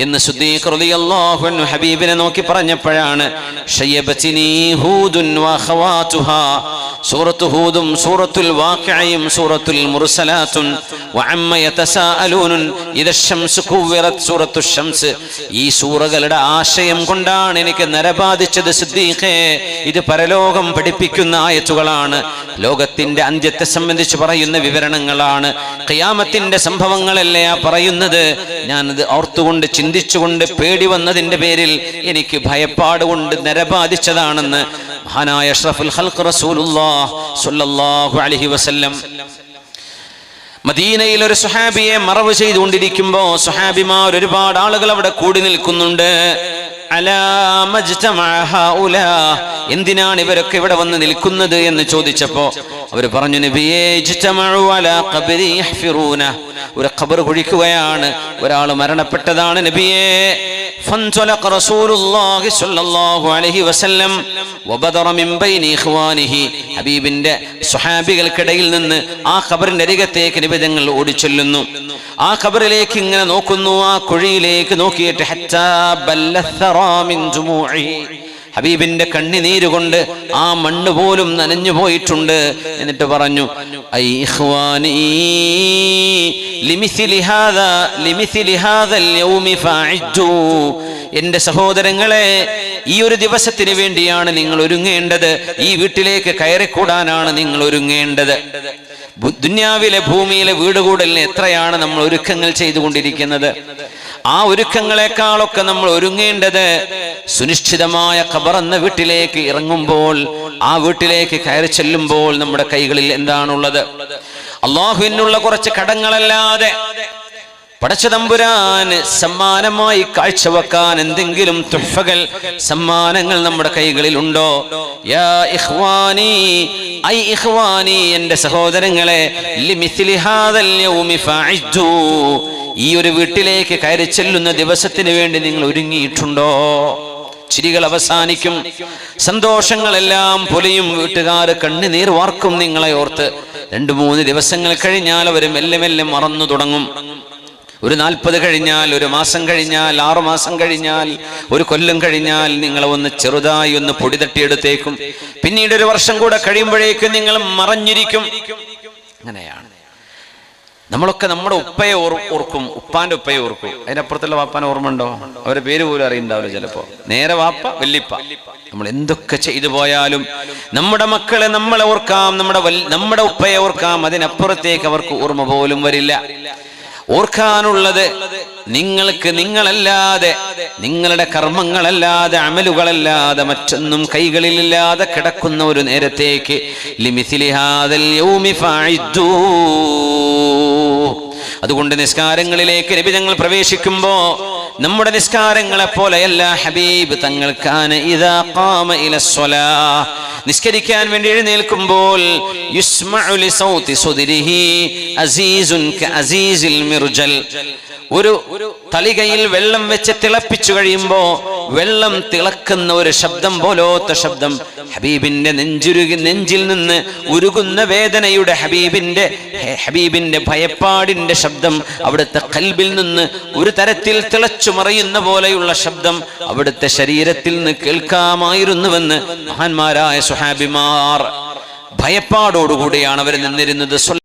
എന്ന് സിദ്ദീഖ് റളിയല്ലാഹു അൻഹു ഹബീബിനെ നോക്കി പറഞ്ഞപ്പോഴാണ് ശയ്യബതിനി ഹൂദുൻ വഖവാതുഹാ. സൂറത്തു ഹൂദും സൂറത്തുൽ വാഖിഅയും സൂറത്തുൽ മുർസലാത്തുൻ വഅമ്മ യതസാഅലൂൻ ഇദശംസു കുവ്വിറത് സൂറത്തു ശംസ്. ഈ സൂറകളുടെ ആശയം കൊണ്ടാണ് എനിക്ക് നരബാധിച്ചത് സിദ്ദീഖേ. ഇത് പരലോകം പഠിപ്പിക്കുന്ന ആയത്തുകളാണ്, ലോകത്തിന്റെ അന്ത്യത്തെ സംബന്ധിച്ച് പറയുന്ന വിവരണങ്ങളാണ്, ഖിയാമത്തിന്റെ സംഭവങ്ങളല്ലേ ആ പറയുന്നത്. ഞാനത് ഓർത്തുകൊണ്ട് ചിന്തിച്ചുകൊണ്ട് പേടി വന്നതിന്റെ പേരിൽ എനിക്ക് ഭയപ്പാട് കൊണ്ട് നരബാധിച്ചതാണെന്ന് മഹാനായ അഷ്റഫുൽ ഖൽഖ് റസൂലുള്ളാഹി സ്വല്ലല്ലാഹു അലൈഹി വസല്ലം മദീനയിൽ ഒരു സ്വഹാബിയെ മറവ് ചെയ്തുകൊണ്ടിരിക്കുമ്പോൾ സ്വഹാബിമാർ ഒരുപാട് ആളുകൾ അവിടെ കൂടി നിൽക്കുന്നുണ്ട്. എന്തിനാണ് ഇവരൊക്കെ ഇവിടെ വന്ന് നിൽക്കുന്നത് എന്ന് ചോദിച്ചപ്പോ അവർ പറഞ്ഞു, നബിയേ ഇജ്തമഉ അലാ ഖബ്രി യഹ്ഫിറൂന, ഒരു ഖബർ കുഴിക്കുകയാണ്, ഒരാൾ മരണപ്പെട്ടതാണ് നബിയേ. ഫൻതലഖ റസൂലുള്ളാഹി സ്വല്ലല്ലാഹു അലൈഹി വസല്ലം വബദറ മിൻ ബൈനി ഇഖ്വാനിഹി, ഹബീബിന്റെ സ്വഹാബികൾക്കിടയിൽ നിന്ന് ആ ഖബറിന്റെ അരികത്തേക്ക് നബി തങ്ങൾ ഓടിച്ചെല്ലുന്നു. ആ ഖബറിലേക്ക് ഇങ്ങനെ നോക്കുന്നു, ആ കുഴിയിലേക്ക് നോക്കിയിട്ട് ഹത്താ ബല്ലഥറാ മിൻ ജുമൂഇ, ഹബീബിന്റെ കണ്ണുനീര് കൊണ്ട് ആ മണ്ണ് പോലും നനഞ്ഞു പോയിട്ടുണ്ട്. എന്നിട്ട് പറഞ്ഞു, ഐ ഇഖ്വാനി ലിമിസ്ലി ഹാദൽ യൗമി ഫഅജ്ജു, എന്റെ സഹോദരങ്ങളെ, ഈ ഒരു ദിവസത്തിന് വേണ്ടിയാണ് നിങ്ങൾ ഒരുങ്ങേണ്ടത്, ഈ വീട്ടിലേക്ക് കയറിക്കൂടാനാണ് നിങ്ങൾ ഒരുങ്ങേണ്ടത്. ദുനിയാവിലെ ഭൂമിയിലെ വീടുകൂടലിന് എത്രയാണ് നമ്മൾ ഒരുക്കങ്ങൾ ചെയ്തുകൊണ്ടിരിക്കുന്നത്. ആ ഒരുക്കങ്ങളെക്കാളൊക്കെ നമ്മൾ ഒരുങ്ങേണ്ടത് സുനിശ്ചിതമായ ഖബർ എന്ന വീട്ടിലേക്ക് ഇറങ്ങുമ്പോൾ, ആ വീട്ടിലേക്ക് കയറി ചെല്ലുമ്പോൾ നമ്മുടെ കൈകളിൽ എന്താണുള്ളത്? അല്ലാഹുവിനുള്ള കുറച്ച് കടങ്ങളല്ലാതെ പടച്ചതമ്പുരാന് സമ്മാനമായി കാഴ്ചവെക്കാൻ എന്തെങ്കിലും തുഹ്ഫകൾ, സമ്മാനങ്ങൾ നമ്മുടെ കൈകളിൽ ഉണ്ടോ? യാ ഇഖ്വാനി, ഐ ഇഖ്വാനി, എന്റെ സഹോദരങ്ങളെ, ലിമിസ്ലി ഹാദൽ യൗമി ഫഅജ്ജു, ഈ ഒരു വീട്ടിലേക്ക് കയറി ചെല്ലുന്ന ദിവസത്തിന് വേണ്ടി നിങ്ങൾ ഒരുങ്ങിയിട്ടുണ്ടോ? ചിരികൾ അവസാനിക്കും, സന്തോഷങ്ങളെല്ലാം പൊലിയും, വീട്ടുകാർ കണ്ണുനീർ വാർക്കും നിങ്ങളെ ഓർത്ത്. 2-3 ദിവസങ്ങൾ കഴിഞ്ഞാൽ അവർ മെല്ലെ മെല്ലെ മറന്നു തുടങ്ങും. ഒരു 40 കഴിഞ്ഞാൽ, ഒരു മാസം കഴിഞ്ഞാൽ, 6 മാസം കഴിഞ്ഞാൽ, ഒരു കൊല്ലം കഴിഞ്ഞാൽ നിങ്ങളെ ഒന്ന് ചെറുതായി ഒന്ന് പൊടി തട്ടിയെടുത്തേക്കും. പിന്നീട് ഒരു വർഷം കൂടെ കഴിയുമ്പോഴേക്കും നിങ്ങൾ മറഞ്ഞിരിക്കും. അങ്ങനെയാണ് നമ്മളൊക്കെ. നമ്മുടെ ഉപ്പയെ ഓർക്കും, ഉപ്പാന്റെ ഉപ്പയെ ഓർക്കും, അതിനപ്പുറത്തുള്ള വാപ്പാനെ ഓർമ്മ ഉണ്ടോ? അവരുടെ പേര് പോലും അറിയുണ്ടാവില്ല ചിലപ്പോ. നേരെ വാപ്പ, വല്ലിപ്പ. നമ്മൾ എന്തൊക്കെ ചെയ്തു പോയാലും നമ്മുടെ മക്കളെ നമ്മളെ ഓർക്കാം, നമ്മുടെ ഉപ്പയെ ഓർക്കാം, അതിനപ്പുറത്തേക്ക് അവർക്ക് ഓർമ്മ പോലും വരില്ല. ഓർക്കാനുള്ളത് നിങ്ങൾക്ക് നിങ്ങളല്ലാതെ, നിങ്ങളുടെ കർമ്മങ്ങളല്ലാതെ, അമലുകളല്ലാതെ മറ്റൊന്നും കൈകളിലില്ലാതെ കിടക്കുന്ന ഒരു നേരത്തേക്ക് ലിമിസ്ലി ഹാദൽ യൗമി ഫഅജ്ജു. അതുകൊണ്ട് നിസ്കാരങ്ങളിലേക്ക് നബി തങ്ങൾ പ്രവേശിക്കുമ്പോ നമ്മുടെ നിസ്കാരങ്ങളെ പോലെയല്ല ഹബീബ് തങ്ങൾ. കാന ഇദാ ഖാമ ഇലസ്സലാ, നിസ്കരിക്കാൻ വേണ്ടി എഴുന്നേൽക്കുമ്പോൾ യുസ്മഉ ലിസൗതി സുദ്രിഹി അസീസുൻ കഅസീസിൽ മിർജൽ, ഒരു തളികയിൽ വെള്ളം വെച്ച് തിളപ്പിച്ചു കഴിയുമ്പോ വെള്ളം തിളക്കുന്ന ഒരു ശബ്ദം പോലത്തെ ശബ്ദം, ഹബീബിന്റെ നെഞ്ചിൽ നിന്ന് ഉരുകുന്ന വേദനയുടെ, ഹബീബിന്റെ ഭയപ്പാടിന്റെ ശബ്ദം, അവിടുത്തെ ഖൽബിൽ നിന്ന് ഒരു തരത്തിൽ തിളച്ചു മറിയുന്ന പോലെയുള്ള ശബ്ദം അവിടുത്തെ ശരീരത്തിൽ നിന്ന് കേൾക്കാമായിരുന്നുവെന്ന് മഹാന്മാരായ സ്വഹാബിമാർ ഭയപ്പാടോടുകൂടിയാണ് അവർ നിന്നിരുന്നത്.